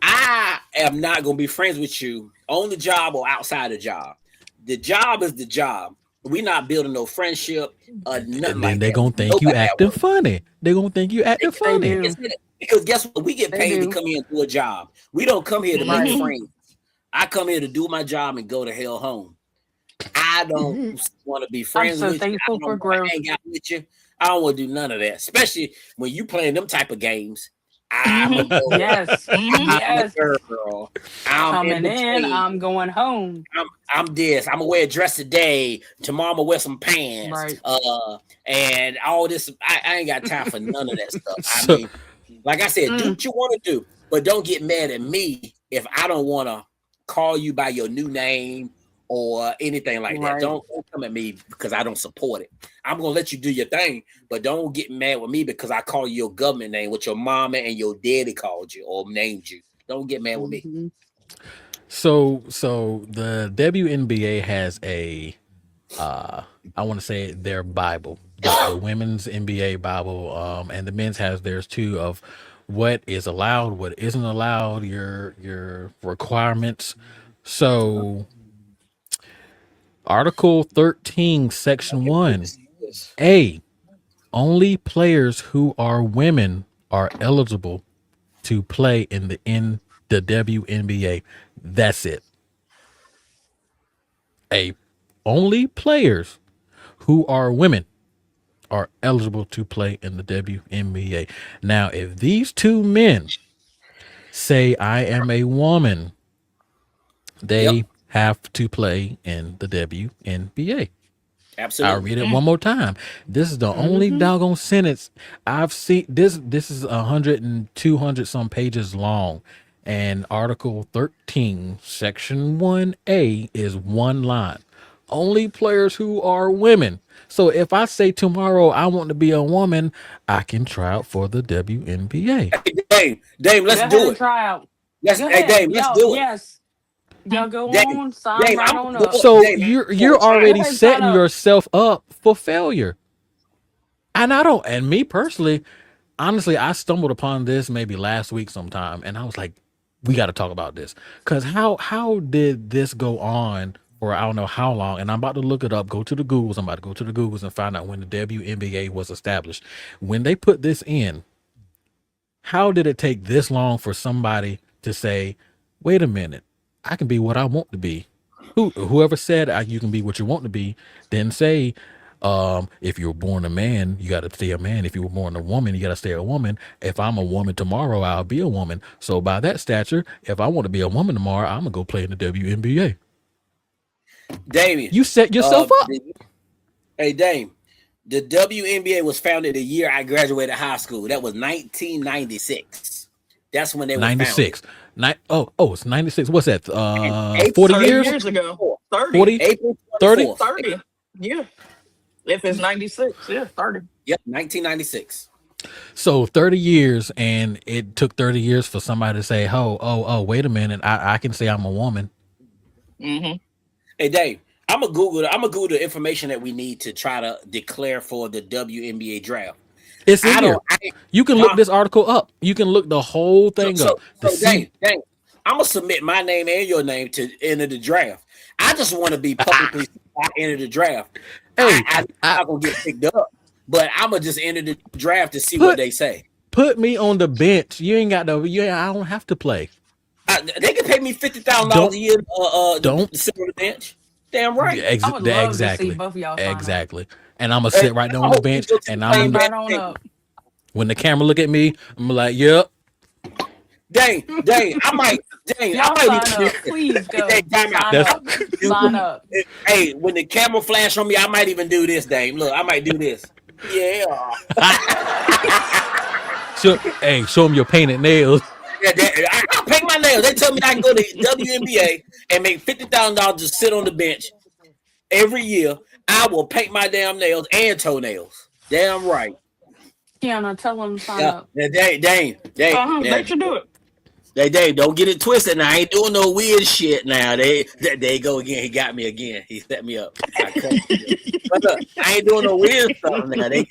I am not gonna be friends with you on the job or outside the job. The job is the job. We're not building no friendship or nothing And then like they that. gonna think you Nobody at acting work. funny. They gonna think you acting They funny. do. Because guess what? We get They paid to do. come here and do a job. We don't come here to make Right. friends. I come here to do my job and go to hell home. I don't want to be I'm friends so with you. I thankful don't for want growth. to hang out with you. I don't want to do none of that. Especially when you playing them type of games. I'm a Mm-hmm. boy. Yes. I'm a Yes. girl. I'm in Coming in, between. I'm going home. I'm this. I'm gonna wear a dress today. Tomorrow I'm gonna wear some pants. Right. And all this. I ain't got time for none of that stuff. I So mean, like I said, do what you want to do, but don't get mad at me if I don't want to call you by your new name or anything like that. Right. Don't come at me because I don't support it. I'm gonna let you do your thing, but don't get mad with me because I call you your government name, what your mama and your daddy called you or named you. Don't get mad with me. Mhm. so the WNBA has a I want to say their Bible, the women's NBA Bible, and the men's has theirs too, of what is allowed, what isn't allowed, your requirements. So Article 13, Section 1A, only players who are women are eligible to play in the WNBA. That's it. A only players who are women are eligible to play in the WNBA. Now, if these two men say I am a woman, Yep, they have to play in the WNBA. I'll absolutely. read it one more time. This is the only doggone sentence I've seen. This is 100 and 200 some pages long. And Article 13, Section 1A is one line. Only players who are women So if I say tomorrow I want to be a woman, I can try out for the WNBA. Hey, Dame, let's Go ahead do and it. try out. Go Hey, ahead. Dame, let's Yo, do it. yes. Y'all go Dame, on, sign right I'm on look, up. So Dame, you're trying. Go already ahead and sign setting up. yourself up for failure. And I don't, and me personally, honestly, I stumbled upon this maybe last week sometime, and I was like, we got to talk about this. Because how did this go on for I don't know how long? And I'm about to look it up, go to the Googles. I'm about to go to the Googles and find out when the WNBA was established. When they put this in, how did it take this long for somebody to say, wait a minute, I can be what I want to be? Whoever said you can be what you want to be, then say, if you were born a man, you got to stay a man. If you were born a woman, you got to stay a woman. If I'm a woman tomorrow, I'll be a woman. So by that stature, if I want to be a woman tomorrow, I'm gonna go play in the WNBA. Damien, You set yourself up. hey, Dame, the WNBA was founded the year I graduated high school. That was 1996. That's when they were founded. 96. It's 96. What's that? April 40 30 years? years ago. 30. 40? April 30? 24th. 30. Yeah. If it's 96, yeah, 30. Yep, 1996. So 30 years, and it took 30 years for somebody to say, wait a minute, I can say I'm a woman. Mm-hmm. Hey, Dave, I'm gonna Google the information that we need to try to declare for the WNBA draft. It's in here. You can look this article up. You can look the whole thing up. Dave, I'm gonna submit my name and your name to enter the draft. I just want to be publicly enter the draft. Hey, I'm not gonna get picked up, but I'm gonna just enter the draft to see what they say. Put me on the bench. You ain't got I don't have to play. They can pay me $50,000 a year. To sit on the bench. Damn right. I would love exactly. to see both of y'all sign up. Exactly. And I'm gonna sit right there on the bench, and I'm right on up. When the camera look at me, I'm like, yep. Dang, I might sign up. Please go. Sign up. Hey, when the camera flash on me, I might even do this, Dame. Look, I might do this. Yeah. Show them your painted nails. Yeah, I paint my nails. They tell me I can go to WNBA and make $50,000 to sit on the bench every year. I will paint my damn nails and toenails. Damn right. Kiana, tell them to sign up. Dang. They should do it. They don't get it twisted now. I ain't doing no weird shit now. They go again. He got me again. He set me up. But look, I ain't doing no weird stuff now. I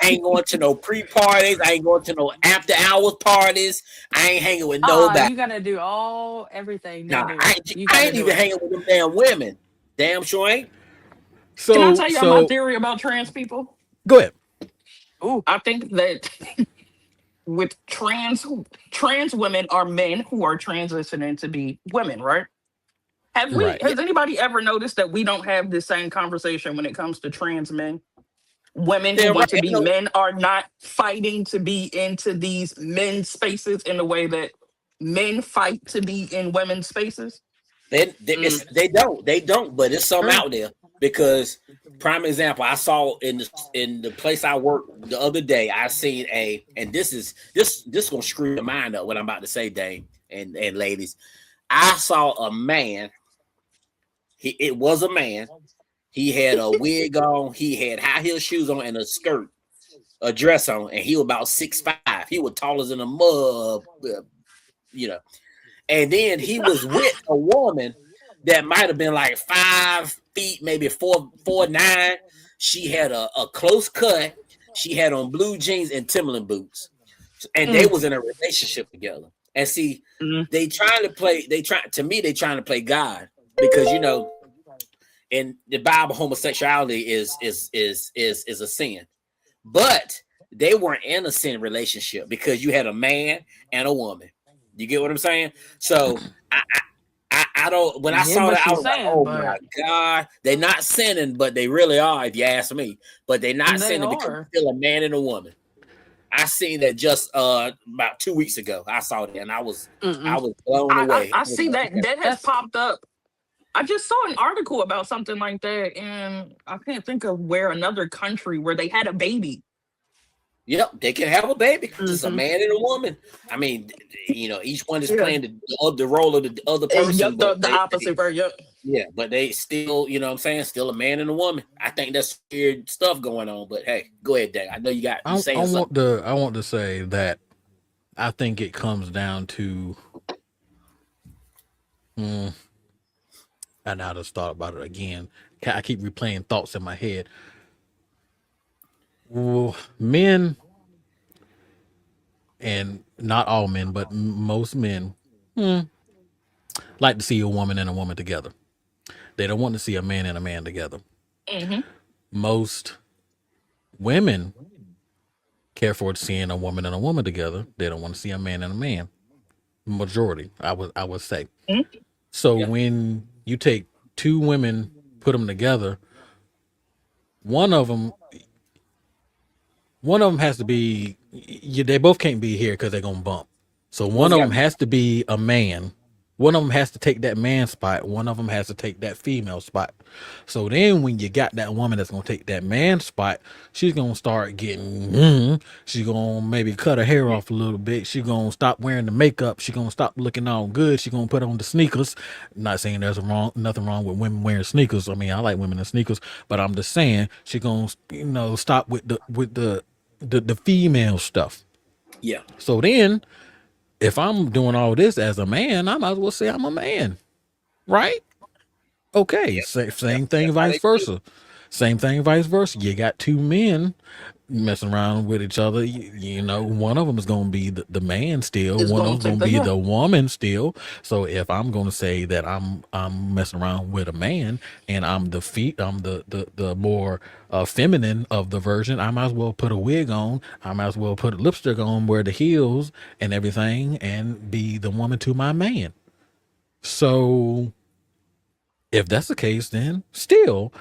ain't going to no pre-parties. I ain't going to no after-hours parties. I ain't hanging with nobody. You gotta do everything. No, I ain't even hanging with them damn women. Damn sure ain't. So, can I tell you my theory about trans people? Go ahead. Ooh, I think that with trans women are men who are transitioning to be women, right? Has anybody ever noticed that we don't have the same conversation when it comes to trans men? Women who want to be men are not fighting to be into these men's spaces in the way that men fight to be in women's spaces. They don't, but it's some out there. Because prime example, I saw in the place I work the other day, I seen and this gonna screw your mind up what I'm about to say, Dame and ladies. I saw a man. It was a man. He had a wig on, he had high heel shoes on and a dress on, and he was about 6'5". He was taller than a mug, And then he was with a woman that might have been like 5 feet, maybe 4'9". She had a close cut. She had on blue jeans and Timberland boots, and they was in a relationship together. And see, they trying to play God, because in the Bible, homosexuality is a sin, but they weren't in a sin relationship because you had a man and a woman. You get what I'm saying? So I don't. When I saw that, I was like, "Oh my God, they're not sinning, but they really are." If you ask me, but they're not sinning because they're still a man and a woman. I seen that just about 2 weeks ago. I saw that and I was blown away. I see that has popped up. I just saw an article about something like that, and I can't think of where another country where they had a baby, Yep, they can have a baby. It's a Mhm. man and a woman. I mean, each one is Yeah. playing the role of the other person. Yep, But the opposite, right? Yep. yeah, but they still, what I'm saying, still a man and a woman. I think that's weird stuff going on. But hey, go ahead, Dave. I know you I saying something. want to say that I think it comes down to, and I just thought about it again. I keep replaying thoughts in my head. Well, men, and not all men, but most men, like to see a woman and a woman together. They don't want to see a man and a man together. Hmm. Most women care for seeing a woman and a woman together. They don't want to see a man and a man. Majority, I would say. So Yeah. when you take two women, put them together, one of them has to be. They both can't be here because they're gonna bump. So one One's of got them has to be a man. One of them has to take that man spot. One of them has to take that female spot. So then when you got that woman that's going to take that man spot, she's going to start getting, she's going to maybe cut her hair off a little bit. She's going to stop wearing the makeup. She's going to stop looking all good. She's going to put on the sneakers. Not saying there's nothing wrong with women wearing sneakers. I mean, I like women in sneakers, but I'm just saying she's going to, stop with the female stuff. Yeah. So then, if I'm doing all this as a man, I might as well say I'm a man, right? Okay, Yeah. same thing, That's how vice they feel. versa. Same thing, vice versa. You got two men messing around with each other. One of them is going to be the man still. It's One of gonna them's going take to be the the woman still. So if I'm going to say that I'm messing around with a man and I'm the more feminine of the version, I might as well put a wig on. I might as well put a lipstick on, wear the heels and everything, and be the woman to my man. So if that's the case, then still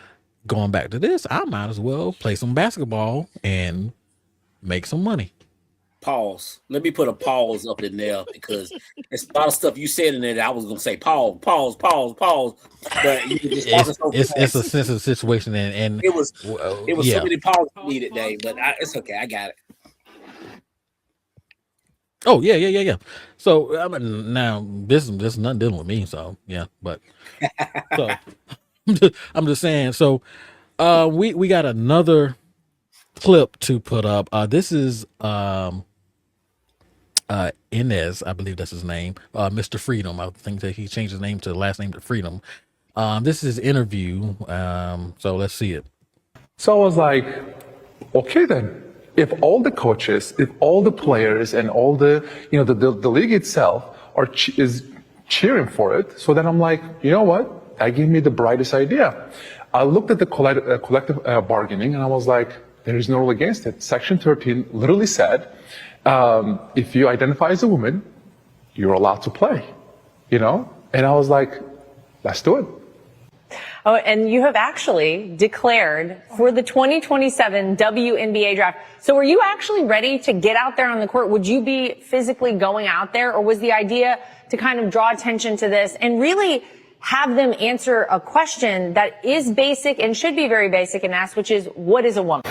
going back to this, I might as well play some basketball and make some money. Pause. Let me put a pause up in there because there's a lot of stuff you said in there that I was gonna say pause. But you were just talking so It's a fast. sensitive situation, and It was so yeah. many pauses needed, Dave. But it's okay. I got it. Oh yeah. So I mean, now this is nothing dealing with me. So yeah, but so I'm just saying. So we got another clip to put up. This is Inez, I believe that's his name. Mr. Freedom. I think that he changed his name to the last name to Freedom. This is his interview. So let's see it. So I was like, okay then. If all the coaches, if all the players, and all the the league itself is cheering for it, so then I'm like, you know what? That gave me the brightest idea. I looked at the collective bargaining, and I was like, there is no rule against it. Section 13 literally said, if you identify as a woman, you're allowed to play. And I was like, let's do it. Oh, and you have actually declared for the 2027 WNBA draft. So are you actually ready to get out there on the court? Would you be physically going out there, or was the idea to kind of draw attention to this and really have them answer a question that is basic and should be very basic and asked, which is, what is a woman?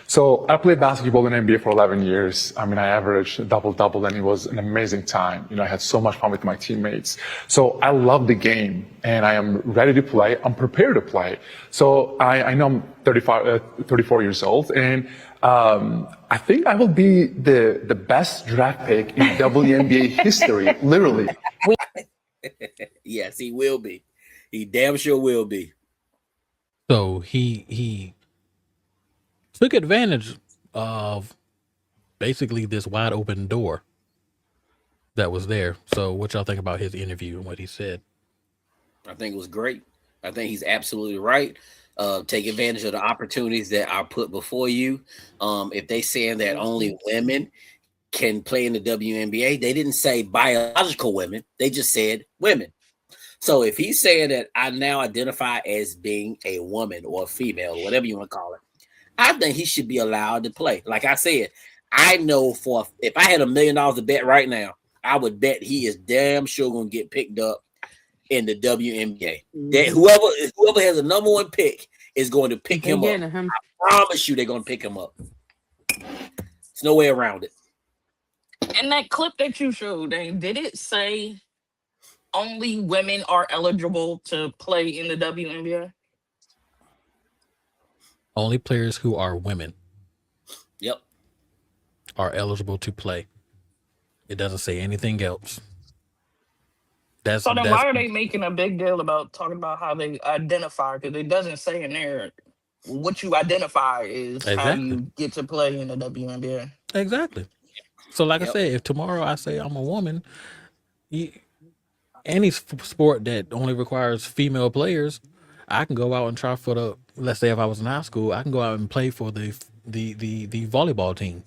So I played basketball in NBA for 11 years. I mean, I averaged double-double, and it was an amazing time. I had so much fun with my teammates. So I love the game, and I am ready to play. I'm prepared to play. So I know I'm 34 years old, and I think I will be the best draft pick in WNBA history, literally. Yes, he will be. He damn sure will be. So he took advantage of basically this wide open door that was there. So what y'all think about his interview and what he said? I think it was great. I think he's absolutely right. Take advantage of the opportunities that are put before you. If they saying that only women can play in the WNBA, they didn't say biological women. They just said women. So if he's saying that I now identify as being a woman or a female, or whatever you want to call it, I think he should be allowed to play. Like I said, I know if I had $1 million to bet right now, I would bet he is damn sure going to get picked up in the WNBA. That whoever has a number one pick is going to pick him up. I promise you they're going to pick him up. There's no way around it. In that clip that you showed, did it say only women are eligible to play in the WNBA? Only players who are women Yep. are eligible to play. It doesn't say anything else. So then why are they making a big deal about talking about how they identify? Because it doesn't say in there what you identify is how exactly. you get to play in the WNBA. Exactly. So like I said, if tomorrow I say I'm a woman, any sport that only requires female players, I can go out and try for the, let's say if I was in high school, I can go out and play for the volleyball team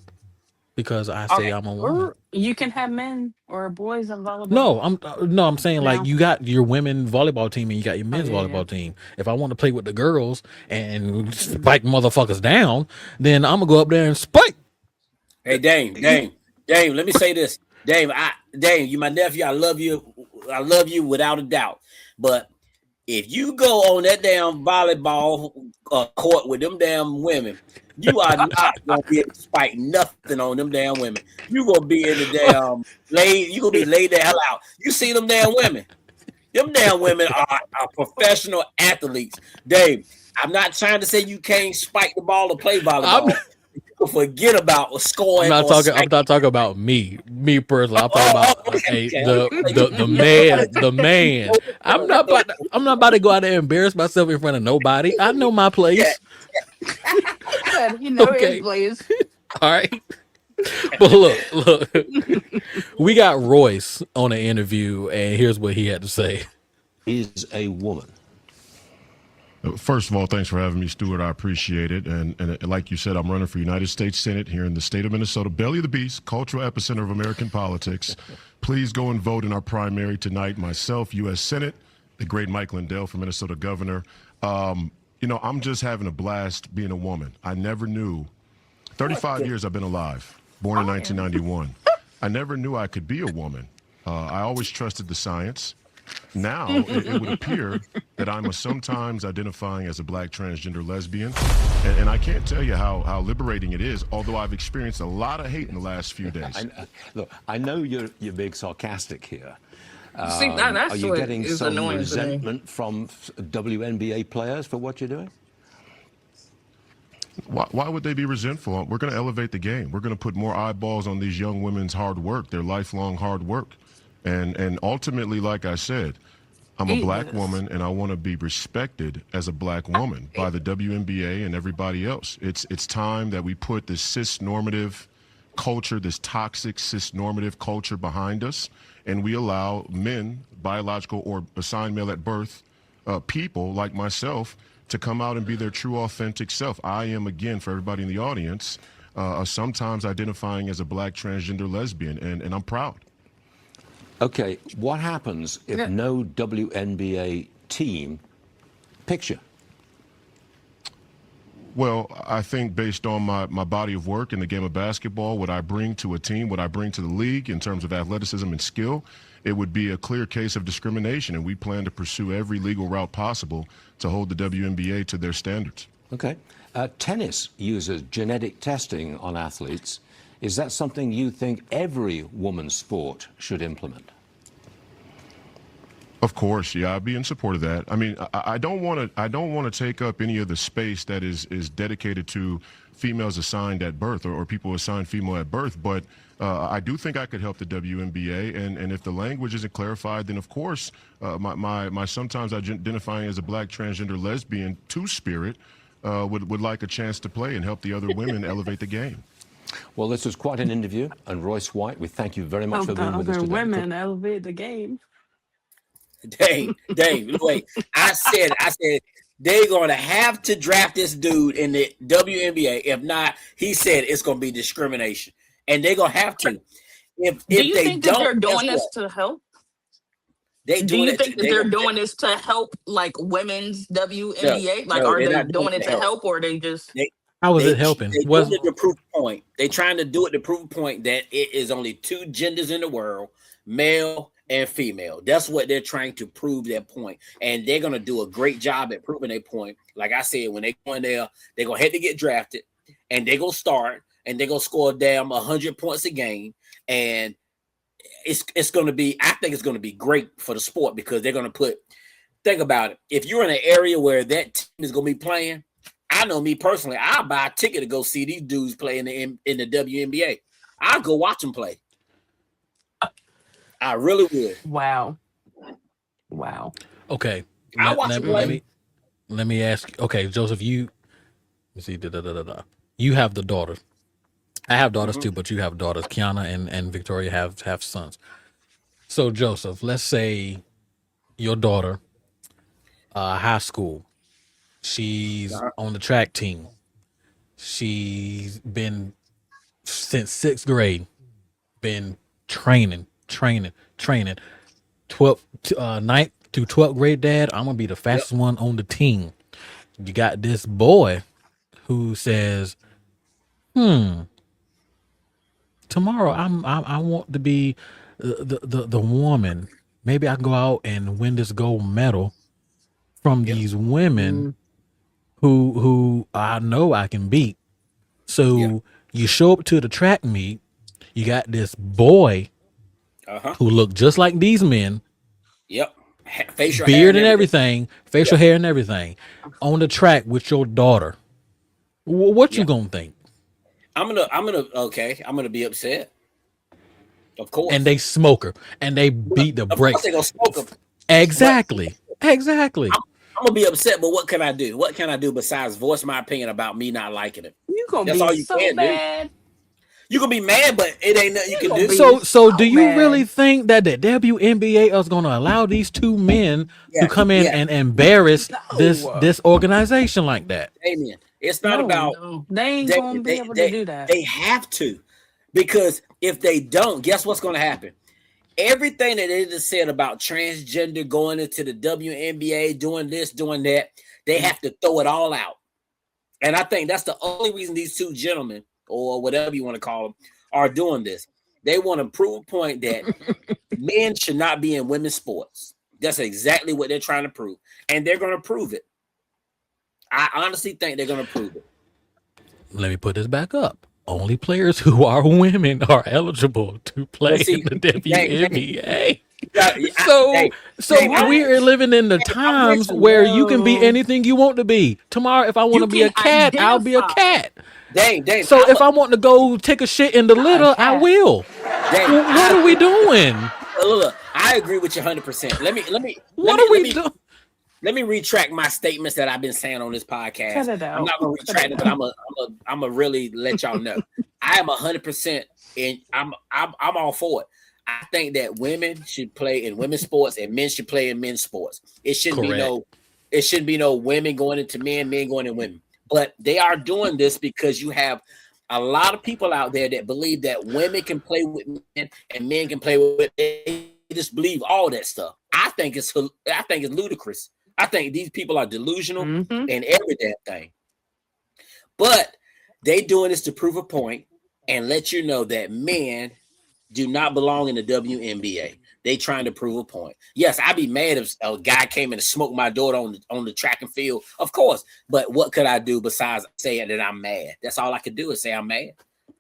because I say I'm a woman. Or you can have men or boys in volleyball. No, I'm saying like No. you got your women volleyball team and you got your men's yeah, volleyball team. If I want to play with the girls and spike motherfuckers down, then I'm gonna go up there and spike. Hey, Dame, let me say this. Dame, you my nephew, I love you without a doubt. But if you go on that damn volleyball court with them damn women, you are not gonna be able to spike nothing on them damn women. You gonna be in the damn you gonna be laid the hell out. You see them damn women. Them damn women are professional athletes. Dave, I'm not trying to say you can't spike the ball or play volleyball. You forget about scoring. I'm not talking about me personally. I'm talking about the man. I'm not about to go out there and embarrass myself in front of nobody. I know my place. You know his place. All right. But look, we got Royce on an interview, and here's what he had to say. Is a woman. First of all, thanks for having me, Stuart. I appreciate it. And like you said, I'm running for United States Senate here in the state of Minnesota, belly of the beast, cultural epicenter of American politics. Please go and vote in our primary tonight. Myself, U.S. Senate, the great Mike Lindell for Minnesota governor. I'm just having a blast being a woman. I never knew. 35 years I've been alive, born in 1991. I never knew I could be a woman. I always trusted the science. Now it would appear that I'm sometimes identifying as a black transgender lesbian, and I can't tell you how liberating it is. Although I've experienced a lot of hate in the last few days. I know you're being sarcastic here. See, that's are you what getting is some annoying resentment from WNBA players for what you're doing? Why would they be resentful? We're going to elevate the game. We're going to put more eyeballs on these young women's hard work, their lifelong hard work. And ultimately, like I said, I'm a black woman, and I want to be respected as a black woman by the WNBA and everybody else. It's time that we put this cis-normative culture, this toxic cis-normative culture behind us, and we allow men, biological or assigned male at birth, people like myself, to come out and be their true, authentic self. I am, again, for everybody in the audience, sometimes identifying as a black transgender lesbian, and I'm proud. Okay, what happens if no WNBA team picks you? Well, I think based on my body of work in the game of basketball, what I bring to a team, what I bring to the league in terms of athleticism and skill, it would be a clear case of discrimination, and we plan to pursue every legal route possible to hold the WNBA to their standards. Okay. Tennis uses genetic testing on athletes. Is that something you think every woman's sport should implement? Of course, yeah, I'd be in support of that. I mean, I don't want to take up any of the space that is dedicated to females assigned at birth or people assigned female at birth, but I do think I could help the WNBA, and if the language isn't clarified, then of course, my sometimes identifying as a black transgender lesbian two-spirit would like a chance to play and help the other women elevate the game. Well, this was quite an interview, and Royce White, we thank you very much for being with us today. Women elevate the game. Dang, wait. I said they're going to have to draft this dude in the WNBA. If not, he said it's going to be discrimination, and they're going to have to. Do you think that they're doing this to help? Do you think that they're doing this to help, like, women's WNBA? No, are they doing it to help, or are they just? How is it helping? They doing it to prove a point. They're trying to do it to prove a point that it is only two genders in the world, male and female. That's what they're trying to prove their point. And they're going to do a great job at proving their point. Like I said, when they go in there, they're going to have to get drafted, and they're going to start. and they're gonna score damn 100 points a game, and it's gonna be. I think it's gonna be great for the sport because they're gonna put. Think about it. If you're in an area where that team is gonna be playing, I know me personally, I'll buy a ticket to go see these dudes play in the WNBA. I'll go watch them play. I really would. Wow. Okay. I watch them play. Let me ask. Okay, Joseph, you see. You have the daughters. I have daughters too, but you have daughters. Kiana and Victoria have sons. So Joseph, let's say your daughter, high school, she's on the track team. She's been since 6th grade, been training. 12th, 9th through 12th grade, Dad, I'm gonna be the fastest one on the team. You got this boy who says, tomorrow I want to be the woman. Maybe I can go out and win this gold medal from these women who I know I can beat. So you show up to the track meet, you got this boy who look just like these men. Yep. Facial beard hair and everything, facial hair and everything, on the track with your daughter. What you gonna think? I'm gonna be upset. Of course. And they smoke her, and they beat the brakes. They gonna smoke her. Exactly. I'm gonna be upset, but what can I do? What can I do besides voice my opinion about me not liking it? You gonna That's be all you so can mad. do. You can be mad, but it ain't nothing you can do. So do you really think that the WNBA is going to allow these two men to come in and embarrass this organization like that? Amen. It's not about. They ain't gonna be able to do that. They have to, because if they don't, guess what's going to happen? Everything that they just said about transgender going into the WNBA, doing this, doing that, they have to throw it all out. And I think that's the only reason these two gentlemen, or whatever you want to call them, are doing this. They want to prove a point that men should not be in women's sports. That's exactly what they're trying to prove. And they're going to prove it. I honestly think they're going to prove it. Let me put this back up. Only players who are women are eligible to play in the WNBA. So we're living in the times where you can be anything you want to be. Tomorrow, if I want to be a cat, I'll be a cat. Dang. So if I want to go take a shit in the litter, I will. What are we doing? Look, I agree with you 100%. Let me retract my statements that I've been saying on this podcast. Cut it out. I'm not gonna retract it, but I'm gonna really let y'all know. I am 100%, and I'm all for it. I think that women should play in women's sports and men should play in men's sports. It shouldn't be no women going into men going into women. But they are doing this because you have a lot of people out there that believe that women can play with men and men can play with women. They just believe all that stuff. I think it's ludicrous. I think these people are delusional and every damn thing. But they doing this to prove a point and let you know that men do not belong in the WNBA. They trying to prove a point. Yes, I'd be mad if a guy came in and smoked my daughter on the track and field, of course. But what could I do besides saying that I'm mad? That's all I could do is say I'm mad.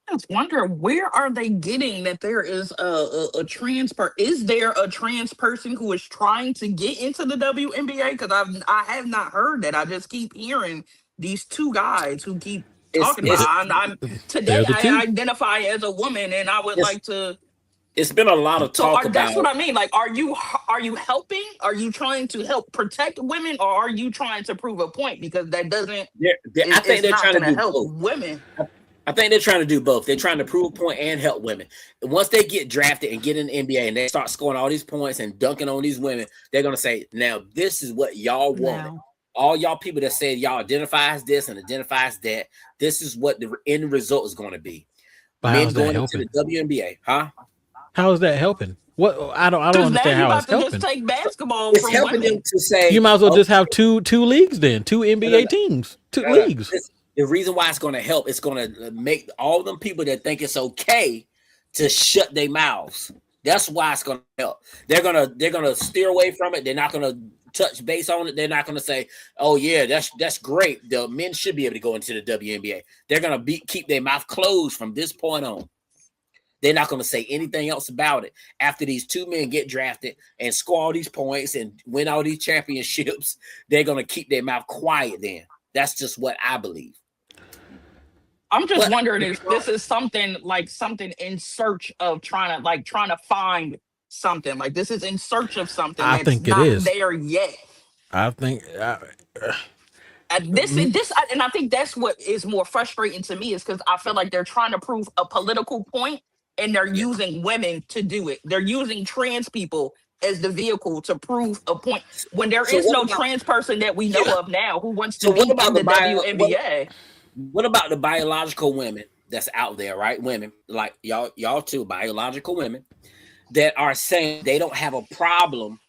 I just wonder, where are they getting that there is a trans person? Is there a trans person who is trying to get into the WNBA? Because I have not heard that. I just keep hearing these two guys who keep talking about. Today I identify as a woman, and I would like to. It's been a lot of talk about. That's what I mean. Like, are you helping? Are you trying to help protect women, or are you trying to prove a point? Because that doesn't. I think they're trying to do help both. Women. I think they're trying to do both. They're trying to prove a point and help women. Once they get drafted and get in the NBA and they start scoring all these points and dunking on these women, they're going to say, now this is what y'all wanted. All y'all people that said y'all identifies this and identifies that, this is what the end result is going to be. Men going into the WNBA, huh? How is that helping? What I don't understand how it's helping. Just take basketball. It's helping them to say you might as well just have two leagues then, two NBA teams, two leagues. The reason why it's going to help, it's going to make all them people that think it's okay to shut their mouths. That's why it's going to help. They're gonna steer away from it. They're not going to touch base on it, they're not going to say, "Oh yeah, that's great. The men should be able to go into the WNBA." They're going to keep their mouth closed from this point on. They're not going to say anything else about it after these two men get drafted and score all these points and win all these championships. They're going to keep their mouth quiet. Then that's just what I believe. I'm just wondering if this is something in search of trying to find something. Like this is in search of something I that's think it not is. there yet. I think And I think that's what is more frustrating to me is because I feel like they're trying to prove a political point and they're using women to do it. They're using trans people as the vehicle to prove a point when there is no trans person that we know of now who wants to be in the WNBA. What about the biological women that's out there, right? Women like y'all too, biological women that are saying they don't have a problem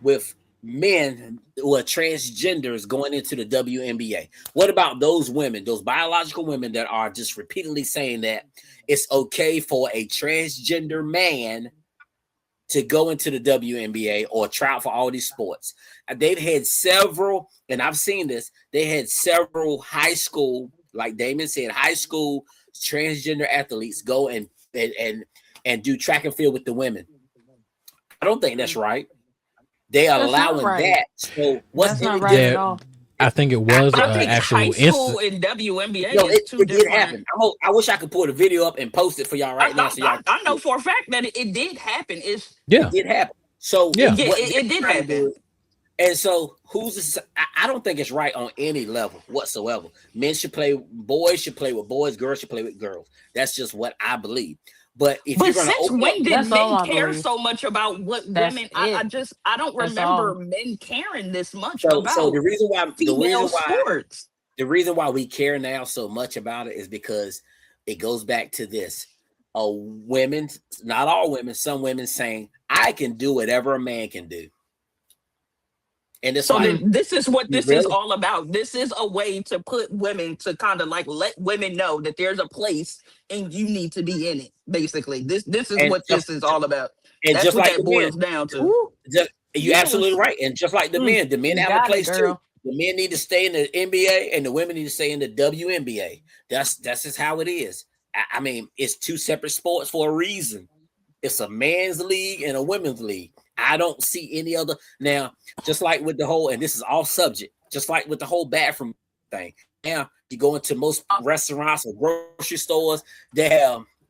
with men who are transgenders going into the WNBA. What about those women, those biological women that are just repeatedly saying that it's okay for a transgender man to go into the WNBA or try out for all these sports? They've had several, and I've seen this, they had several high school, like Damon said, high school transgender athletes go and do track and field with the women. I don't think that's right. They are allowing that. So what's not right at all. I think it was I think actual high school and WNBA is two it did different. happen. I wish I could pull the video up and post it for y'all right now. So y'all I know for a fact that it did happen. It did happen. So it did happen. And so who's this? I don't think it's right on any level whatsoever. Boys should play with boys, girls should play with girls. That's just what I believe. But since when did men care so much about what women? I don't remember men caring this much about. So the reason why sports. The reason why we care now so much about it is because it goes back to this. Women, not all women, some women saying, "I can do whatever a man can do." And this is what this is all about. This is a way to put women to kind of like let women know that there's a place and you need to be in it. Basically, this is what this is all about. And that's just what like that boils down to. You're absolutely right. And just like the men have a place too. The men need to stay in the NBA and the women need to stay in the WNBA. That's just how it is. I mean, it's two separate sports for a reason. It's a man's league and a women's league. I don't see any other. Now, just like with the whole, and this is all subject, just like with the whole bathroom thing. Now, you go into most restaurants or grocery stores, they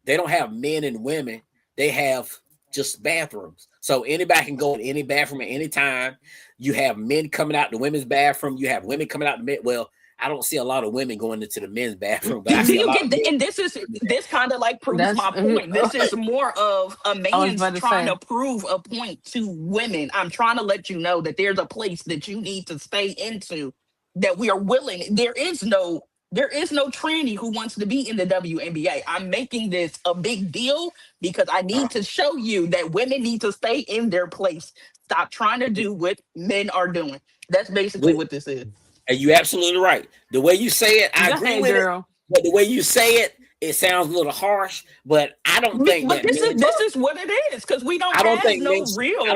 don't have men and women. They have just bathrooms. So anybody can go in any bathroom at any time. You have men coming out the women's bathroom. You have women coming out the men. Well, I don't see a lot of women going into the men's bathroom. But and this kind of like proves my point. This is more of a man trying to prove a point to women. I'm trying to let you know that there's a place that you need to stay into, that we are willing. There is no tranny who wants to be in the WNBA. I'm making this a big deal because I need to show you that women need to stay in their place. Stop trying to do what men are doing. That's basically what this is. And you're absolutely right. The way you say it, I agree with it. But the way you say it, it sounds a little harsh. But I don't think that. This is what it is because we don't.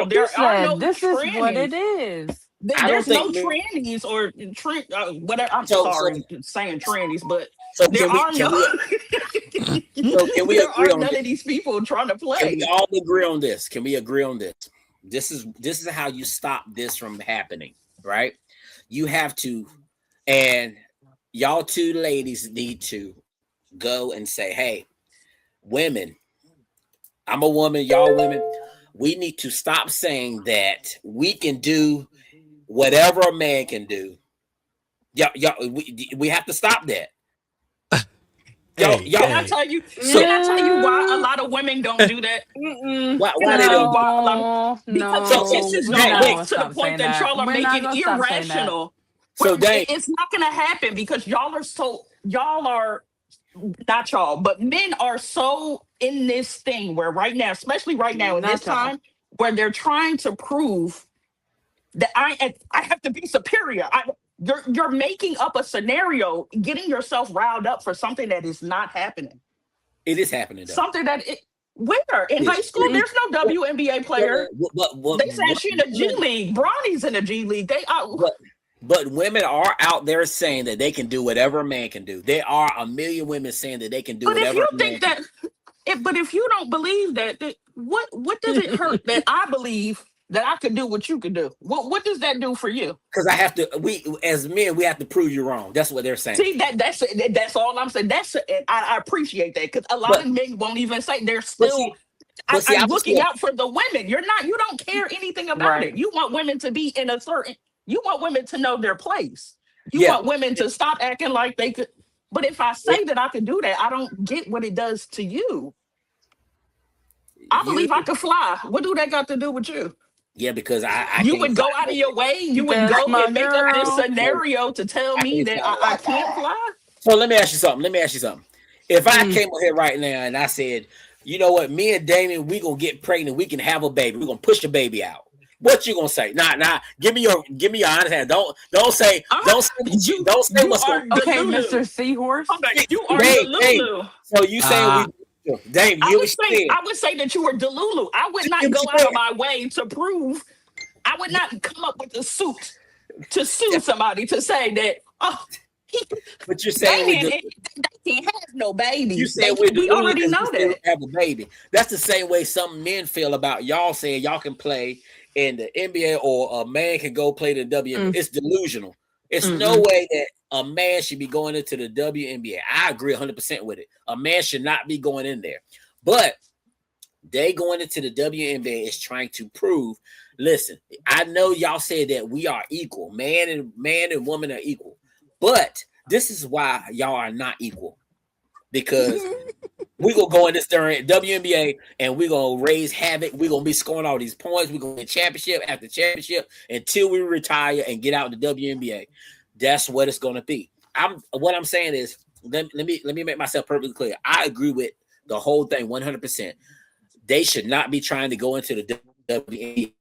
There are no this is what it is. There's no trannies or whatever. I'm sorry saying trannies, but there are none of these people trying to play. Can we all agree on this? Can we agree on this? This is how you stop this from happening, right? You have to, and y'all two ladies need to go and say, "Hey, women, I'm a woman, y'all women, we need to stop saying that we can do whatever a man can do." We have to stop that. Can I tell you why a lot of women don't do that? Why they don't? Because this is going to the point that y'all are making irrational. So it's not going to happen because but men are so in this thing where right now, especially right now in this time, where they're trying to prove that I have to be superior. You're making up a scenario, getting yourself riled up for something that is not happening. It is happening, though. Something that Where? In high school, there's no WNBA player. They said she in the G League. Bronny's in the G League. They are. But women are out there saying that they can do whatever a man can do. There are a million women saying that they can do whatever. But if you think that, but if you don't believe that, what does it hurt that I believe that I could do what you could do? What does that do for you? Because I have to. We as men, we have to prove you wrong. That's what they're saying. See, that's all I'm saying. I appreciate that because a lot of men won't even say they're still. I'm looking out for the women. You don't care anything about it. You want women to be in a certain. You want women to know their place. You want women to stop acting like they could. But if I say that I could do that, I don't get what it does to you. I believe I could fly. What do that got to do with you? Yeah, because I you would go out of your way. You would go and make up this scenario to tell me that I can't fly. So let me ask you something. If I came up here right now and I said, you know what, me and Damien, we gonna get pregnant. We can have a baby. We're gonna push the baby out. What you gonna say? Nah. Give me your honest answer. Don't say what's going. Okay, Mr. Seahorse. You are Delulu. So you saying Dave? I would say that you were Delulu. I would not go out of my way to prove. I would not come up with a suit to sue somebody to say that. But you're saying they can't have no baby. You said we already know that have a baby. That's the same way some men feel about y'all saying y'all can play in the NBA or a man can go play the WNBA. It's delusional. It's no way that a man should be going into the WNBA. I agree 100% with it. A man should not be going in there. But they going into the WNBA is trying to prove, listen, I know y'all said that we are equal. Man and woman are equal. But this is why y'all are not equal. Because we're going to go in this during WNBA and we're going to raise havoc. We're going to be scoring all these points. We're going to get championship after championship until we retire and get out the WNBA. That's what it's going to be. What I'm saying is, let me make myself perfectly clear. I agree with the whole thing 100%. They should not be trying to go into the WNBA.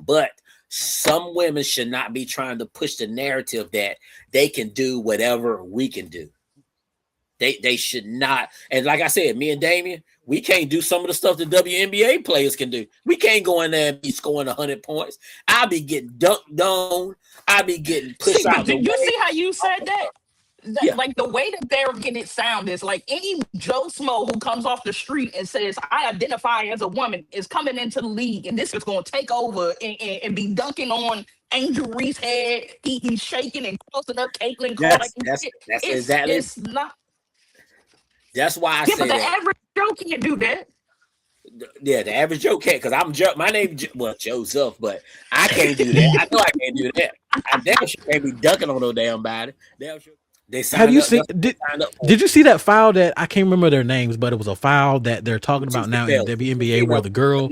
But some women should not be trying to push the narrative that they can do whatever we can do. They should not. And like I said, me and Damien, we can't do some of the stuff the WNBA players can do. We can't go in there and be scoring 100 points. I'll be getting dunked on. I'll be getting pushed out. Did you see how you said that? Like the way that they're making it sound is like any Joe Smo who comes off the street and says, I identify as a woman is coming into the league and this is going to take over and be dunking on Angel Reese's head. He's shaking and crossing up Caitlin. It's not. That's why I say but the average Joe can't do that. Yeah, the average Joe can't because I'm Joe. My name Joseph, but I can't do that. I know I can't do that. I damn sure can't be dunking on no damn body. Damn sure. Have you seen? Did you see that foul that I can't remember their names, but it was a foul that they're talking about now in the WNBA where the girl,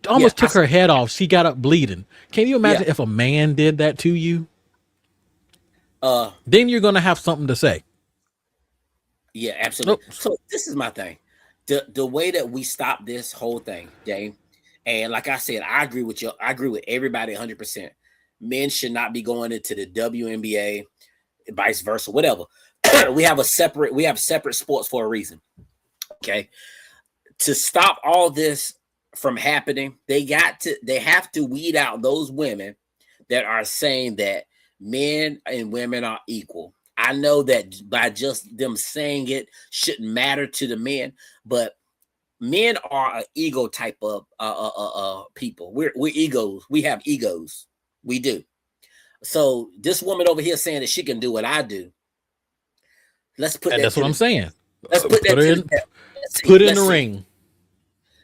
almost took her head off. She got up bleeding. Can you imagine if a man did that to you? Then you're gonna have something to say. Yeah, absolutely. Nope. So this is my thing. The way that we stop this whole thing, Dave, and like I said, I agree with you. I agree with everybody 100%. Men should not be going into the WNBA, vice versa, whatever. we have separate sports for a reason. Okay. To stop all this from happening, they have to weed out those women that are saying that men and women are equal. I know that by just them saying it shouldn't matter to the men, but men are an ego type of people. We're egos. We have egos. We do. So this woman over here saying that she can do what I do. Let's put that. That's what I'm saying. Let's put that in the ring.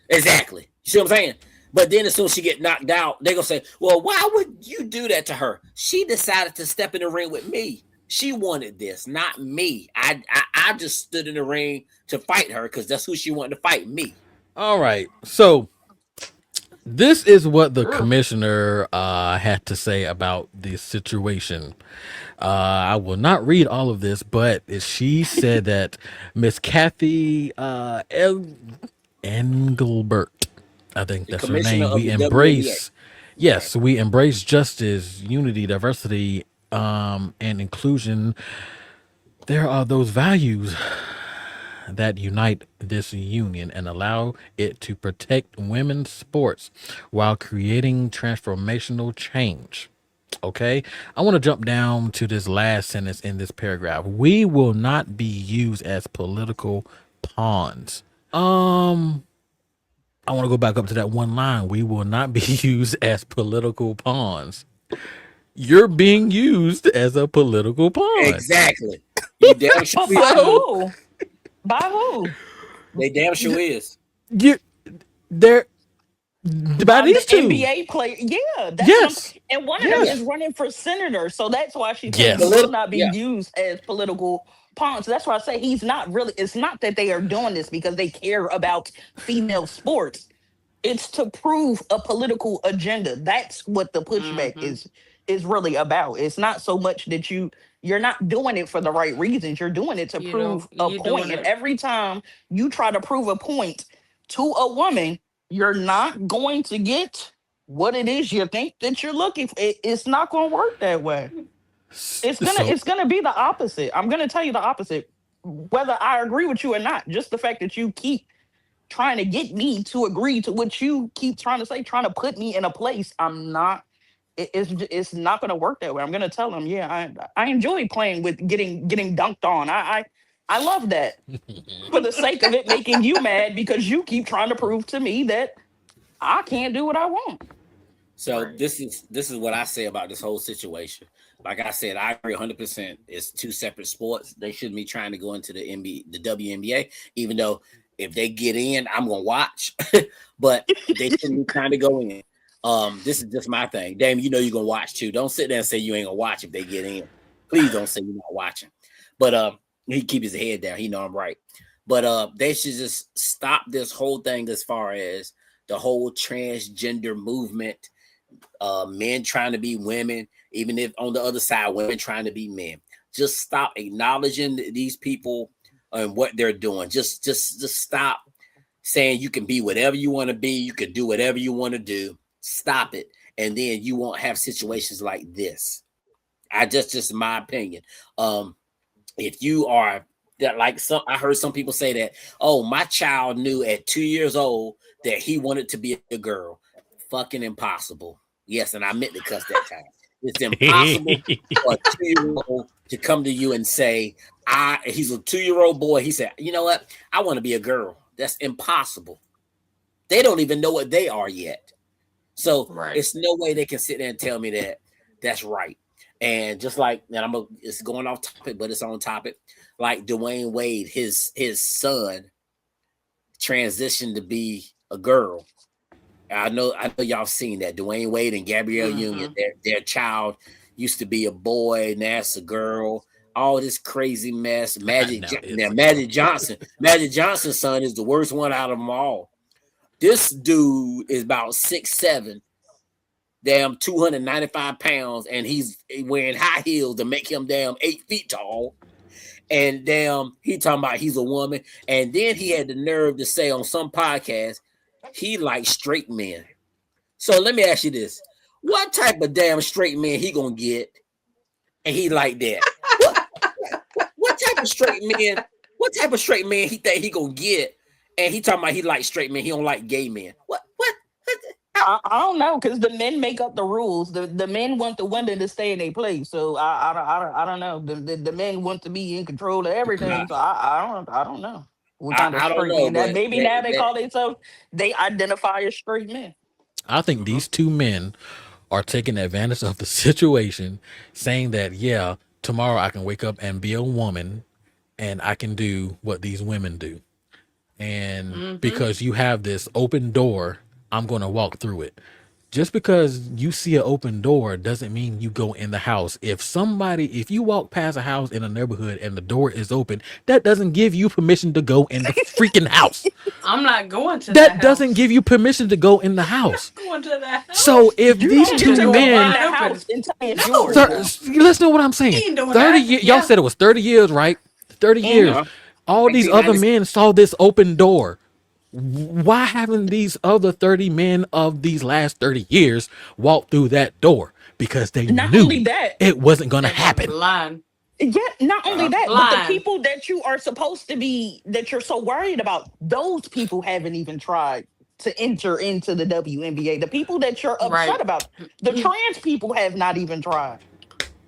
Exactly. You see what I'm saying? But then as soon as she get knocked out, they're gonna say, "Well, why would you do that to her? She decided to step in the ring with me. She wanted this, not me. I just stood in the ring to fight her because that's who she wanted to fight, me." All right. So this is what the commissioner had to say about this situation. I will not read all of this, but she said that Miss Kathy Engelbert, I think that's her name. We embrace, we embrace justice, unity, diversity, and inclusion. There are those values that unite this union and allow it to protect women's sports while creating transformational change. Okay, I want to jump down to this last sentence in this paragraph. We will not be used as political pawns. I want to go back up to that one line. We will not be used as political pawns. You're being used as a political pawn. Exactly. You damn sure But by is. who? By who? They damn sure is. You, they're by By the these two. NBA player. Yeah, that's Yes. what and one of them Yes. is running for senator. So that's why she said Yes. he will not be Yeah. used as political pawns. That's why I say he's not really. It's not that they are doing this because they care about female sports. It's to prove a political agenda. That's what the pushback is really about. It's not so much that you're not doing it for the right reasons. You're doing it to prove a You're point. doing And it. every time you try to prove a point to a woman, you're not going to get what it is you think that you're looking for. It's not going to work that way. So It's gonna be the opposite. I'm gonna tell you the opposite, whether I agree with you or not. Just the fact that you keep trying to get me to agree to what you keep trying to say, trying to put me in a place I'm not. It's not going to work that way. I'm going to tell them, yeah, I enjoy playing with getting dunked on. I love that for the sake of it making you mad because you keep trying to prove to me that I can't do what I want. So this is what I say about this whole situation. Like I said, I agree 100%. It's two separate sports. They shouldn't be trying to go into the NBA, the WNBA, even though if they get in, I'm gonna watch. But they shouldn't be trying to go in. This is just my thing. Damn, you know you're gonna watch too. Don't sit there and say you ain't gonna watch if they get in. Please don't say you're not watching. But he keep his head down. He know I'm right. But they should just stop this whole thing as far as the whole transgender movement, men trying to be women, even if on the other side, women trying to be men. Just stop acknowledging these people and what they're doing. Just stop saying you can be whatever you want to be, you can do whatever you want to do. Stop it, and then you won't have situations like this. Just my opinion. If you are that, like some, I heard some people say that, oh, my child knew at 2 years old that he wanted to be a girl. Fucking impossible. Yes, and I meant to cuss that time. It's impossible for a 2-year-old to come to you and say, he's a 2-year-old boy. He said, you know what? I want to be a girl. That's impossible. They don't even know what they are yet. So it's no way they can sit there and tell me that that's right. And just like, and it's going off topic, but it's on topic. Like Dwayne Wade, his son transitioned to be a girl. I know y'all seen that. Dwayne Wade and Gabrielle Union, their child used to be a boy, now it's a girl. All this crazy mess. Magic Johnson's son is the worst one out of them all. This dude is about 6'7", damn 295 pounds, and he's wearing high heels to make him damn 8 feet tall. And damn, he talking about he's a woman. And then he had the nerve to say on some podcast, he likes straight men. So let me ask you this. What type of damn straight man he gonna get? And he like that. What type of straight man? What type of straight man he think he gonna get? And he talking about he like straight men. He don't like gay men. What? I don't know, because the men make up the rules. The men want the women to stay in their place. So I don't know. The men want to be in control of everything. So I don't know. What kind of I don't straight know, men that but maybe now they call themselves, they identify as straight men. I think these two men are taking advantage of the situation, saying that, yeah, tomorrow I can wake up and be a woman and I can do what these women do. And because you have this open door, I'm going to walk through it. Just because you see an open door doesn't mean you go in the house. If you walk past a house in a neighborhood and the door is open, that doesn't give you permission to go in the freaking house. I'm not going to That doesn't give you permission to go in the house. going to that house. So if these You two to go men, in the house and tell me it's yours. listen to what I'm saying. 30 years, y'all said it was 30 years, right? 30 years. All these other men saw this open door. Why haven't these other 30 men of these last 30 years walked through that door? Because they Not knew only that, it wasn't going to happen. Lying. Yeah, not only that, but the Blind. people that you are supposed to be, that you're so worried about, those people haven't even tried to enter into the WNBA. The people that you're upset Right. about, the trans people have not even tried.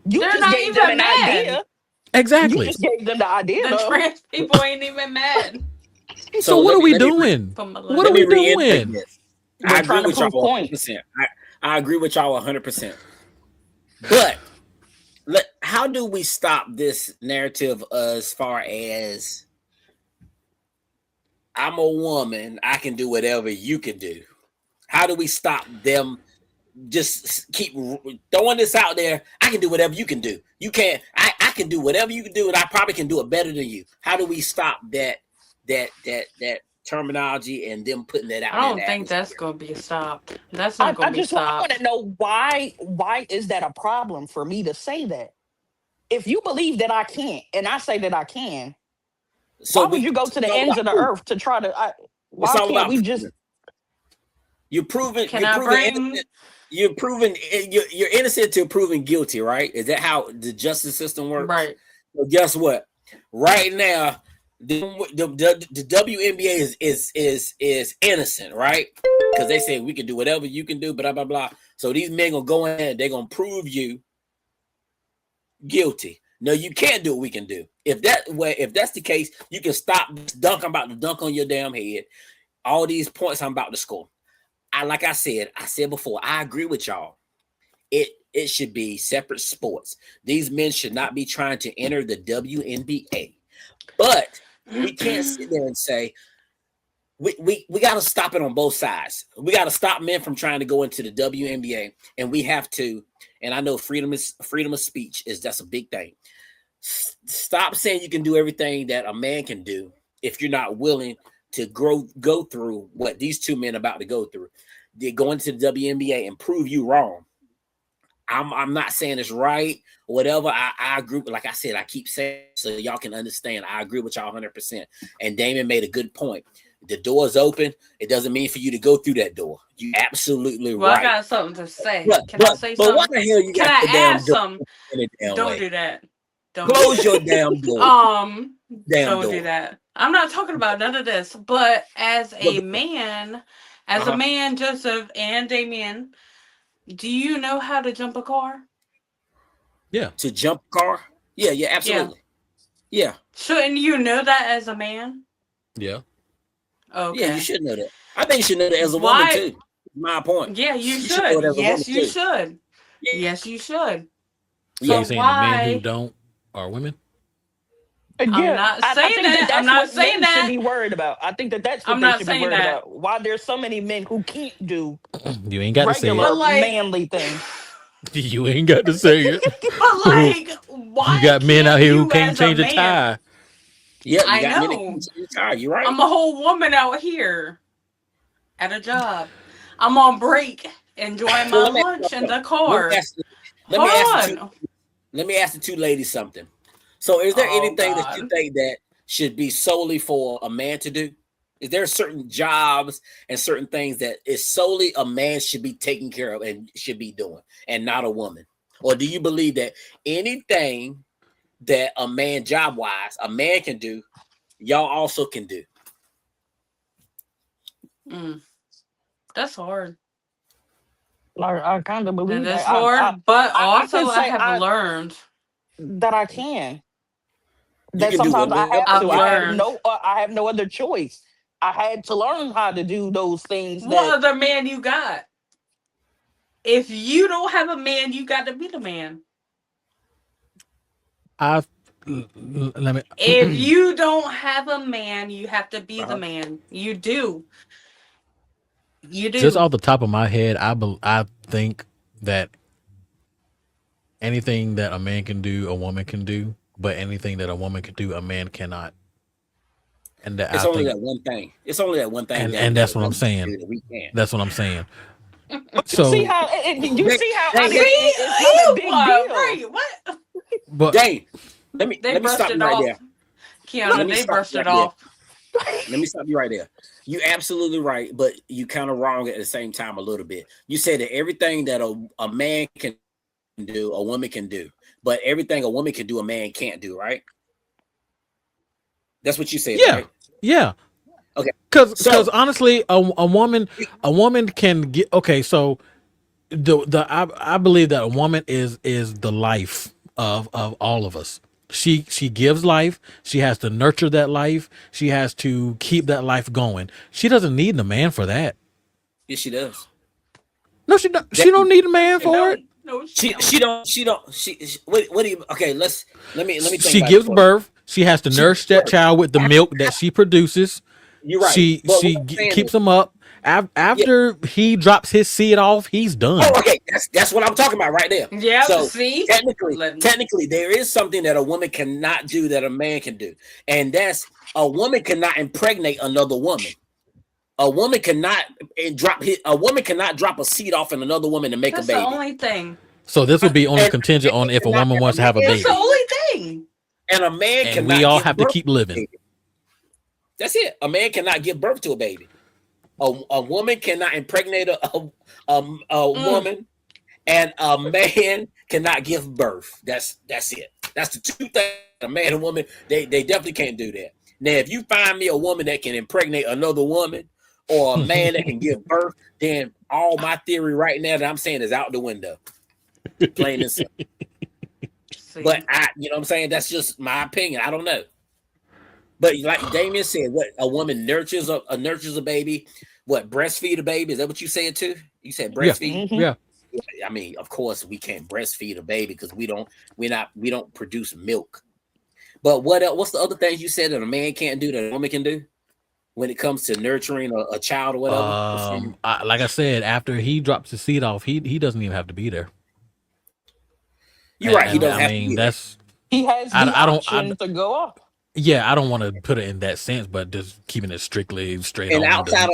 You They're just not gave them even an mad. idea. You Exactly. just gave them the idea, The though. trans people ain't even mad. So So what let are me we let me doing? From a What are let letter. me we reiterate doing? this. I They're agree trying to with y'all prove 100. points. percent I agree with y'all 100%. But how do we stop this narrative as far as I'm a woman, I can do whatever you can do? How do we stop them just keep throwing this out there? I can do whatever you can do. You can't. I can do whatever you can do, and I probably can do it better than you. How do we stop that terminology and them putting that I out there in don't the think that's atmosphere? gonna be stopped. That's not gonna be I want to stopped. know why is that a problem for me to say that? If you believe that I can't, and I say that I can, So why would you go it's to the all ends about of the proof. earth to try to? It's Why all can't about we just? proving. You're proving. Can You're I proving bring innocent. You're proving you're innocent till proven guilty, right? Is that how the justice system works? right? So guess what? Right now, the WNBA is innocent, right? Because they say we can do whatever you can do, blah blah blah. So these men gonna go in and they're gonna prove you guilty. No, you can't do what we can do. If that's the case, you can stop this dunk. I'm about to dunk on your damn head. All these points I'm about to score. I said before, I agree with y'all. It should be separate sports. These men should not be trying to enter the WNBA. But we can't sit there and say we got to stop it on both sides. We got to stop men from trying to go into the WNBA, and we have to. And I know freedom of speech is that's a big thing. Stop saying you can do everything that a man can do if you're not willing to go through what these two men are about to go through. They go into the WNBA and prove you wrong. I'm not saying it's right or whatever. I agree. Like I said, I keep saying so y'all can understand. I agree with y'all 100%. And Damon made a good point. The door's open. It doesn't mean for you to go through that door. You absolutely Well, I right. got something to say. But Can I but say but why something? the hell you Can got the I damn add door some? in the damn Don't way? do that. Don't do Close that. your damn door. Don't do Door. that. I'm not talking about none of this. But as But a man, Joseph and Damien, do you know how to jump a car? Yeah. to jump a car? Yeah, Yeah. absolutely. Yeah. Shouldn't you know that as a man? Yeah. Yeah, you Okay. should know that. I think you should know that as a woman Why? too. My point. Yeah, you You should know should. it as a woman Yes, you too. should. Yeah. Yes, you should. So Yeah. you So saying the men who why? don't are women? I'm Yeah, not I saying think that that. I'm that's not what saying men should that. be worried about. I think that that's what I'm they not should be saying worried that. about. Why there's so many men who can't do You ain't got to say it. But regular like, manly things. You ain't got to say it. but like, You why got men out can't here who you can't as a change a man? tire. Yeah, you I got men that know. can't change the tire. You're right. I'm a whole woman out here at a job. I'm on break, enjoying So my let me ask lunch in you the let me car. ask let me ask the Hold two on. let me ask the two ladies something. So is there Oh anything that you God. think that should be solely for a man to do? Is there certain jobs and certain things that is solely a man should be taking care of and should be doing and not a woman? Or do you believe that anything that a man job wise a man can do, y'all also can do? Mm, that's hard. I kind of That believe is that. hard, but I also could I say have learned. that I can. You That can do sometimes I whatever have I've to. you learned. I have no other choice. I had to learn how to do those things What that other man you got? If you don't have a man, you got to be the man. Let me. If you don't have a man, you have to be the uh-huh. man. You do. You Just do. off the top of my head, I think that anything that a man can do, a woman can do, but anything that a woman can do, a man cannot. And that It's I only think, that one thing. It's only that one thing and that a that's what I'm woman can saying. do that we can't. That's what I'm saying. But you see So, how you Dang, see how dang, honestly See, it's not a you big deal. right? What? but dang. They Let me brushed stop it you right off, there. Let Kiana. me They stop brushed you it right there. off. Let me stop you right there. You absolutely right, but you kind of wrong at the same time a little bit. You said that everything that a man can do, a woman can do. But everything a woman can do, a man can't do, right? That's what you said, Yeah, right? yeah. Okay. Because honestly, a woman can get okay. So I believe that a woman is the life of all of us. She gives life. She has to nurture that life. She has to keep that life going. She doesn't need a man for that. Yes, she does. No, she don't. She don't need a man for it. She don't. What do you? Okay, let me think She about it gives for you. birth. She has to nourish that child with the milk that she produces. You're right. She But what I'm saying keeps is, him up. After he drops his seed off, he's done. oh, okay, that's what I'm talking about right there. Yeah, So see? technically, there is something that a woman cannot do that a man can do, and that's a woman cannot impregnate another woman. A woman cannot drop a seed off in another woman and make That's a baby. the only thing. So this would be only And contingent on if a cannot- woman wants to have a It's baby, the only thing. And a man and cannot. we all give have to birth keep a living. baby. That's it. A man cannot give birth to a baby. A woman cannot impregnate a woman, and a man cannot give birth. That's it. That's the two things. A man and a woman, they definitely can't do that. Now, if you find me a woman that can impregnate another woman, or a man that can give birth, then all my theory right now that I'm saying is out the window. Plain and simple. But you know what I'm saying? That's just my opinion. I don't know. But like Damien said, what a woman nurtures a baby, what breastfeed a baby? Is that what you said too? You said breastfeed? Yeah. I mean, of course we can't breastfeed a baby because we don't produce milk. But what's the other things you said that a man can't do that a woman can do when it comes to nurturing a child or whatever? Like I said, after he drops the seed off, he doesn't even have to be there. You're right. He doesn't have to be there. He has the option to go up. Yeah, I don't want to put it in that sense, but just keeping it strictly straight And on. outside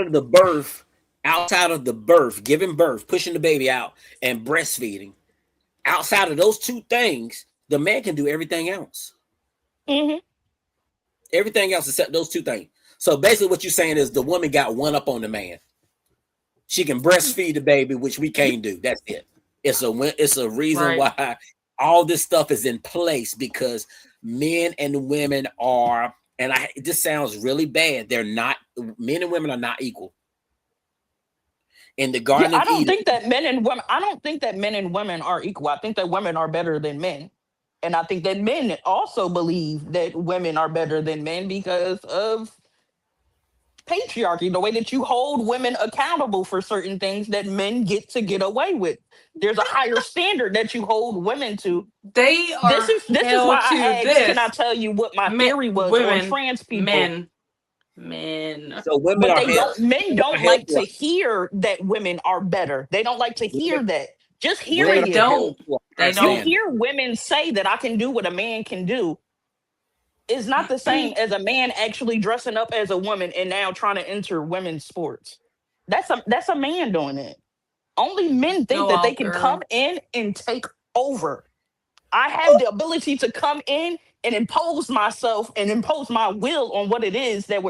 of the birth, giving birth, pushing the baby out, and breastfeeding, outside of those two things, the man can do everything else. Mm-hmm. Everything else except those two things. So basically, what you're saying is the woman got one up on the man. She can breastfeed the baby, which we can't do. That's it. It's a reason why all this stuff is in place, because men and women are, and this sounds really bad. They're not. Men and women are not equal. In the Garden of Eden, I don't think that men and women are equal. I think that women are better than men. And I think that men also believe that women are better than men because of patriarchy, the way that you hold women accountable for certain things that men get away with. There's a higher standard that you hold women to. They are this is why I asked, can I tell you what my theory was on trans people? Men. So women men don't like to hear that women are better. They don't like to hear that. Just hearing They don't. You hear women say that I can do what a man can do is not the same as a man actually dressing up as a woman and now trying to enter women's sports. That's a man doing it. Only men think that they can come in and take over. I have the ability to come in and impose myself and impose my will on what it is that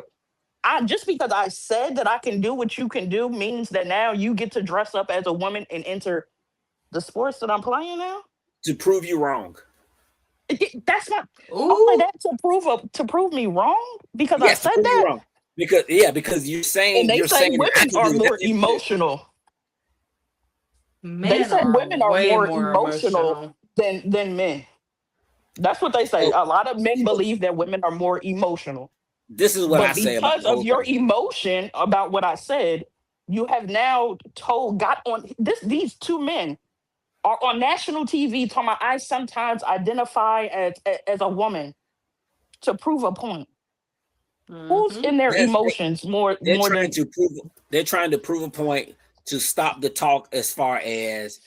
just because I said that I can do what you can do means that now you get to dress up as a woman and enter the sports that I'm playing now? To prove you wrong. That's not only that to prove me wrong because I said that. Wrong. Because you're saying and they say women are more emotional. They said women are more emotional than men. That's what they say. A lot of men believe that women are more emotional. This is what I say about because of your emotion about what I said, you have now got on this. These two men are on national TV talking about I sometimes identify as a woman to prove a point. Who's in their emotions more than they're trying to prove a point to stop the talk as far as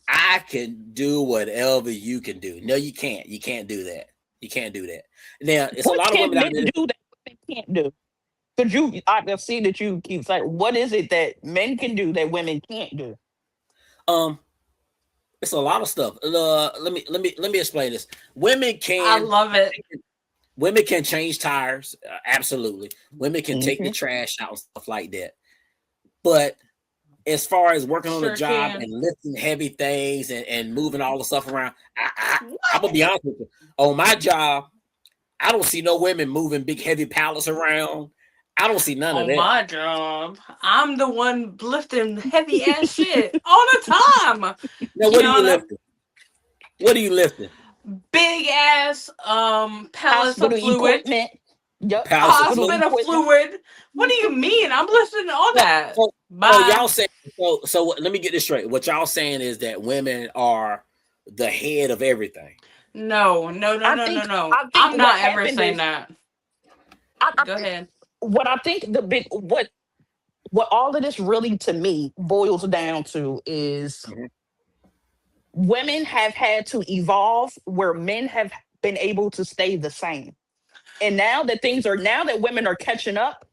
I can do whatever you can do. No, you can't. You can't do that. You can't do that. Now, it's a lot of women out there do that women can't do. Because I see that you keep saying, what is it that men can do that women can't do? It's a lot of stuff. Let me explain this. Women can. I love it. Women can change tires. Absolutely. Women can take the trash out and stuff like that. But as far as working on the Sure job can. and lifting heavy things and moving all the stuff around, I'm gonna be honest with you. On my job, I don't see no women moving big heavy pallets around. I don't see none of On that. my job, I'm the one lifting heavy ass shit all the time. Now, what are you Kiana, lifting? What are you lifting? big ass pallets of Hospital fluid. equipment. Yup, Pallets of hospital fluid. Hospital equipment. fluid. What do you mean? I'm lifting all that. So Bye. y'all say let me get this straight. What y'all saying is that women are the head of everything. No. I think I'm what not ever happened saying is that. I Go ahead. what I think the big what all of this really to me boils down to is Mhm. women have had to evolve where men have been able to stay the same. And now that women are catching up,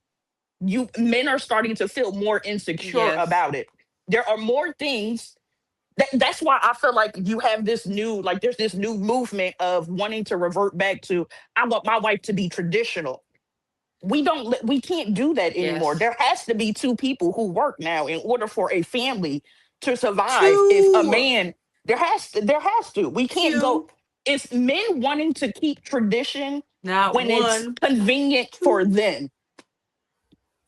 you men are starting to feel more insecure Yes. about it. There are more things that's why I feel like you have this new like there's this new movement of wanting to revert back to I want my wife to be traditional. We can't do that anymore. Yes. There has to be two people who work now in order for a family to survive. If a Two. man there has to. We can't go Two. it's men wanting to keep tradition Not when it's one. convenient for Two. them.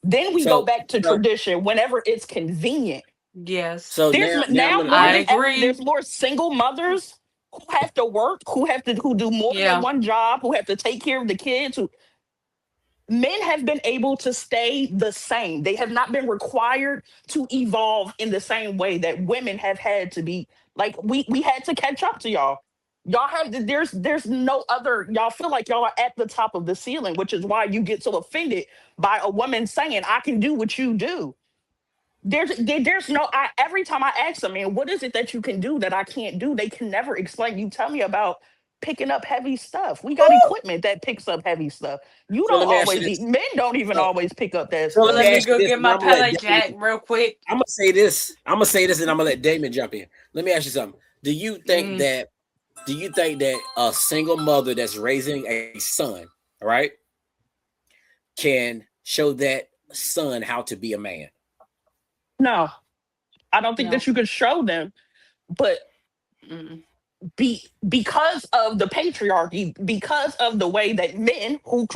Then we go So back to so tradition whenever it's convenient. Yes. so There's now I'm now gonna more I than ever agree. there's more single mothers who have to work, who do more than Yeah. one job, who have to take care of the kids, who men have been able to stay the same. They have not been required to evolve in the same way that women have had to be. Like we had to catch up to y'all. Y'all have there's no other. Y'all feel like y'all are at the top of the ceiling, which is why you get so offended by a woman saying, "I can do what you do." There's no. Every time I ask them, man, what is it that you can do that I can't do? They can never explain. You tell me about picking up heavy stuff. We got equipment that picks up heavy stuff. You so don't let me ask you always this. need. Men don't even So, always pick up that so let me stuff. Let me ask you go this, get and my I'm gonna let pallet Damon. jack real quick. I'm gonna say this. I'm gonna say this, and I'm gonna let Damon jump in. Let me ask you something. Do you think Mm. that? Do you think that a single mother that's raising a son, all right, can show that son how to be a man? No, I don't think No. that you could show them, but Mm. because of the patriarchy, because of the way that men who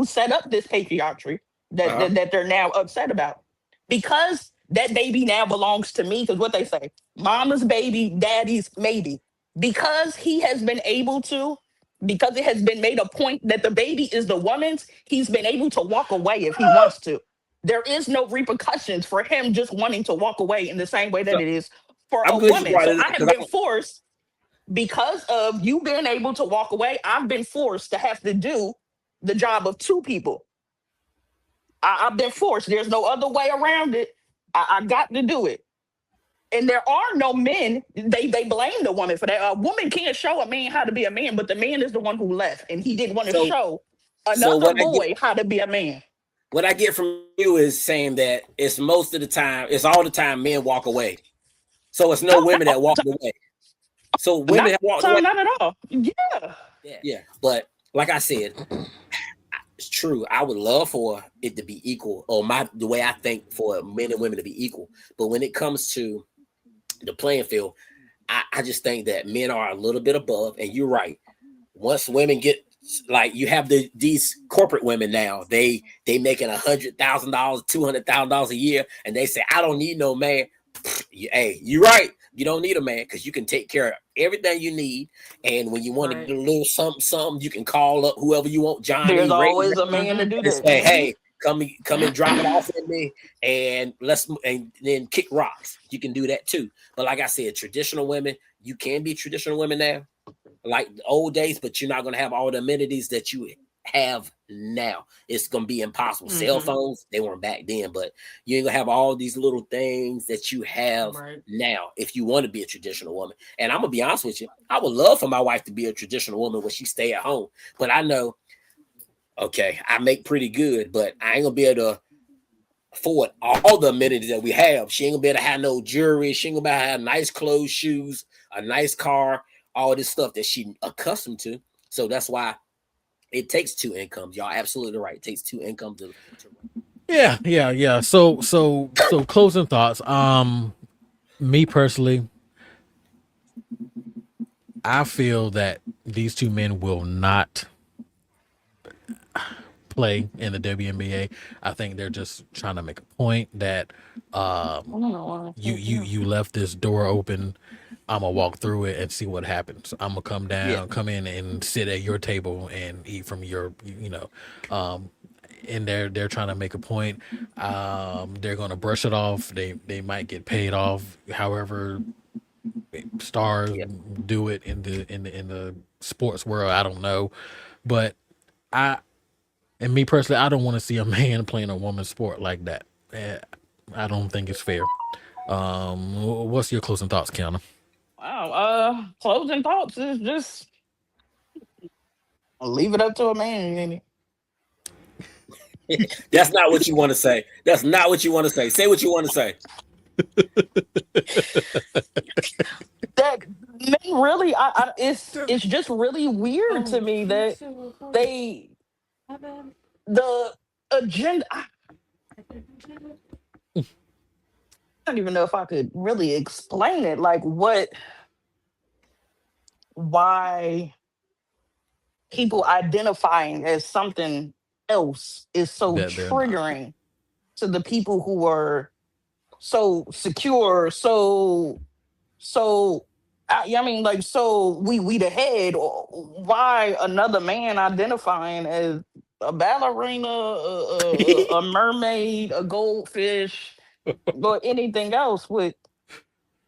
set up this patriarchy Uh-huh. that they're now upset about, because that baby now belongs to me. Because what they say, mama's baby, daddy's maybe. Because he has been able to, because it has been made a point that the baby is the woman's, he's been able to walk away if he wants to. There is no repercussions for him just wanting to walk away in the same way So that it is for I'm a glad you woman. brought So it up I have because been forced because of you being able to walk away, I've been forced to have to do the job of two people. I've been forced. There's no other way around it. I got to do it. And there are no men. They blame the woman for that. A woman can't show a man how to be a man, but the man is the one who left, and he didn't want to so show so another boy how to be a man. what I get from you is saying that it's most of the time, it's all the time men walk away. So it's no No, not women all that the walked time. away. So Not women have all the walked away. time. Not at all. Yeah. Yeah. But like I said, it's true. I would love for it to be equal, or the way I think for men and women to be equal. But when it comes to the playing field, I just think that men are a little bit above. And you're right. Once women get like you have these corporate women now, they making $100,000, $200,000 a year, and they say, I don't need no man. Hey, you're right. You don't need a man because you can take care of everything you need. And when you want to Right. get a little something, you can call up whoever you want, There's Johnny, Ray, always a man to Mm-hmm. do and that. say, hey, come and drop it off at me, and and then kick rocks. You can do that too. But like I said, traditional women, you can be traditional women now, like the old days, but you're not gonna have all the amenities that you have now. It's gonna be impossible. Cell Mm-hmm. phones, they weren't back then, but you ain't gonna have all these little things that you have Right. now if you want to be a traditional woman. And I'm gonna be honest with you, I would love for my wife to be a traditional woman when she stay at home. But I know, okay, I make pretty good, but I ain't gonna be able to afford all the amenities that we have. She ain't gonna be able to have no jewelry. She ain't gonna be able to have nice clothes, shoes, a nice car, all this stuff that she accustomed to. So that's why it takes two incomes. Y'all absolutely right. It takes two incomes to Yeah. So closing thoughts. Me personally, I feel that these two men will not play in the WNBA. I think they're just trying to make a point that you left this door open. I'm gonna walk through it and see what happens. I'm gonna come in and sit at your table and eat from your, and they're trying to make a point. They're gonna brush it off. They might get paid off. However, stars do it in the sports world. I don't know, but and me personally, I don't want to see a man playing a woman's sport like that. I don't think it's fair. What's your closing thoughts, Kiana? Wow. Closing thoughts is just leave it up to a man. That's not what you want to say. That's not what you want to say. Say what you want to say. That men really, it's just really weird to me that the agenda. I don't even know if I could really explain it. Like why people identifying as something else is so That they're not. triggering to the people who are so secure, so I mean, like, so we the head. Or why another man identifying as a ballerina, a mermaid, a goldfish, or anything else would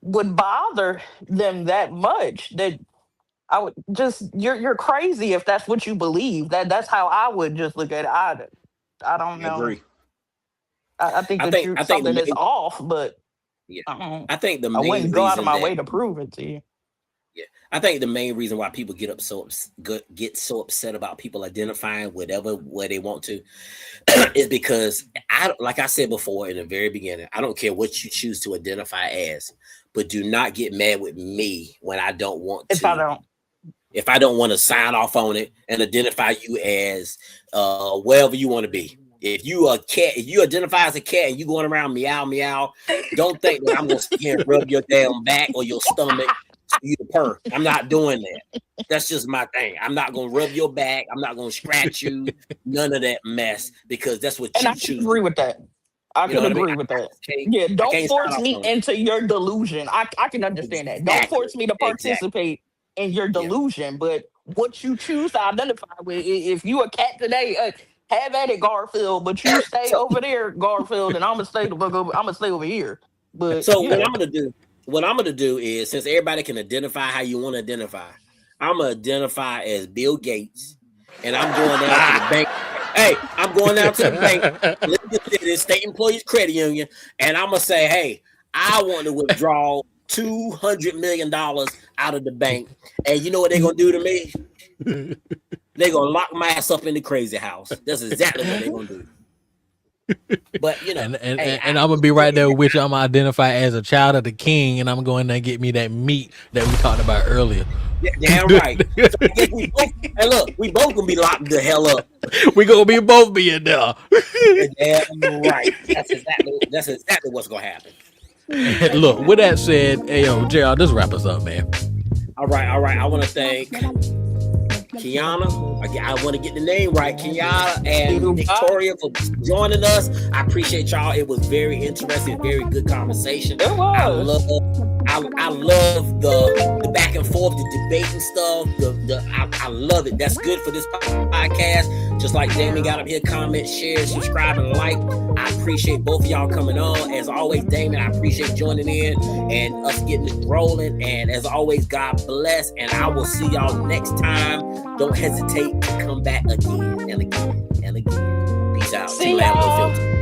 bother them that much? That I would just you're crazy if that's what you believe. That's how I would just look at it. I don't I know. agree. I think I that think you're I think the something that's main, off, but yeah. I I think the main wouldn't go out of reason my that way to prove it to you. Yeah, I think the main reason why people get so upset about people identifying whatever way they want to is because like I said before in the very beginning, I don't care what you choose to identify as, but do not get mad with me when I don't want If I to. don't, If I don't want to sign off on it and identify you as wherever you want to be. If you a cat, if you identify as a cat and you going around meow meow, don't think that I'm gonna sit here and rub your damn back or your stomach for you to purr. I'm not doing that. That's just my thing. I'm not gonna rub your back. I'm not gonna scratch you. None of that mess because that's what and you I can choose to agree do. with that. I You know can what I mean? agree with that. can't, Yeah, I don't can't sign force off me on it. into your delusion. I can understand that. Don't Exactly. force me to Exactly. participate in your Yeah. delusion. But what you choose to identify with, if you a cat today, have at it, Garfield. But you stay So over there, Garfield, and I'm gonna stay the fuck over. I'm gonna stay over here. But So yeah, what I'm gonna do is since everybody can identify how you want to identify, I'm gonna identify as Bill Gates, and I'm going down to the bank. Hey, I'm going down to the bank, Liberty City State Employees Credit Union, and I'm gonna say, hey, I want to withdraw $200 million out of the bank, and you know what they're gonna do to me? They're gonna lock my ass up in the crazy house. That's exactly what they're gonna do. But you know, hey, And I'm gonna be right there with you. I'm gonna identify as a child of the king, and I'm going to get me that meat that we talked about earlier. damn right. So I guess we both gonna be locked the hell up. We gonna be both being there. Damn right. That's exactly what's gonna happen. Look, with that said, hey yo, JR, just wrap us up, man. All right. I want to thank Kiana. I want to get the name right. Kiana and Victoria for joining us. I appreciate y'all. It was very interesting, very good conversation. it was. I love the back and forth, the debating stuff. I love it. That's good for this podcast. Just like Damon got up here, comment, share, subscribe, and like. I appreciate both of y'all coming on. As always, Damon, I appreciate joining in and us getting this rolling. And as always, God bless. And I will see y'all next time. Don't hesitate to come back again and again and again. Peace out. See Team Lamb, no y'all. filter.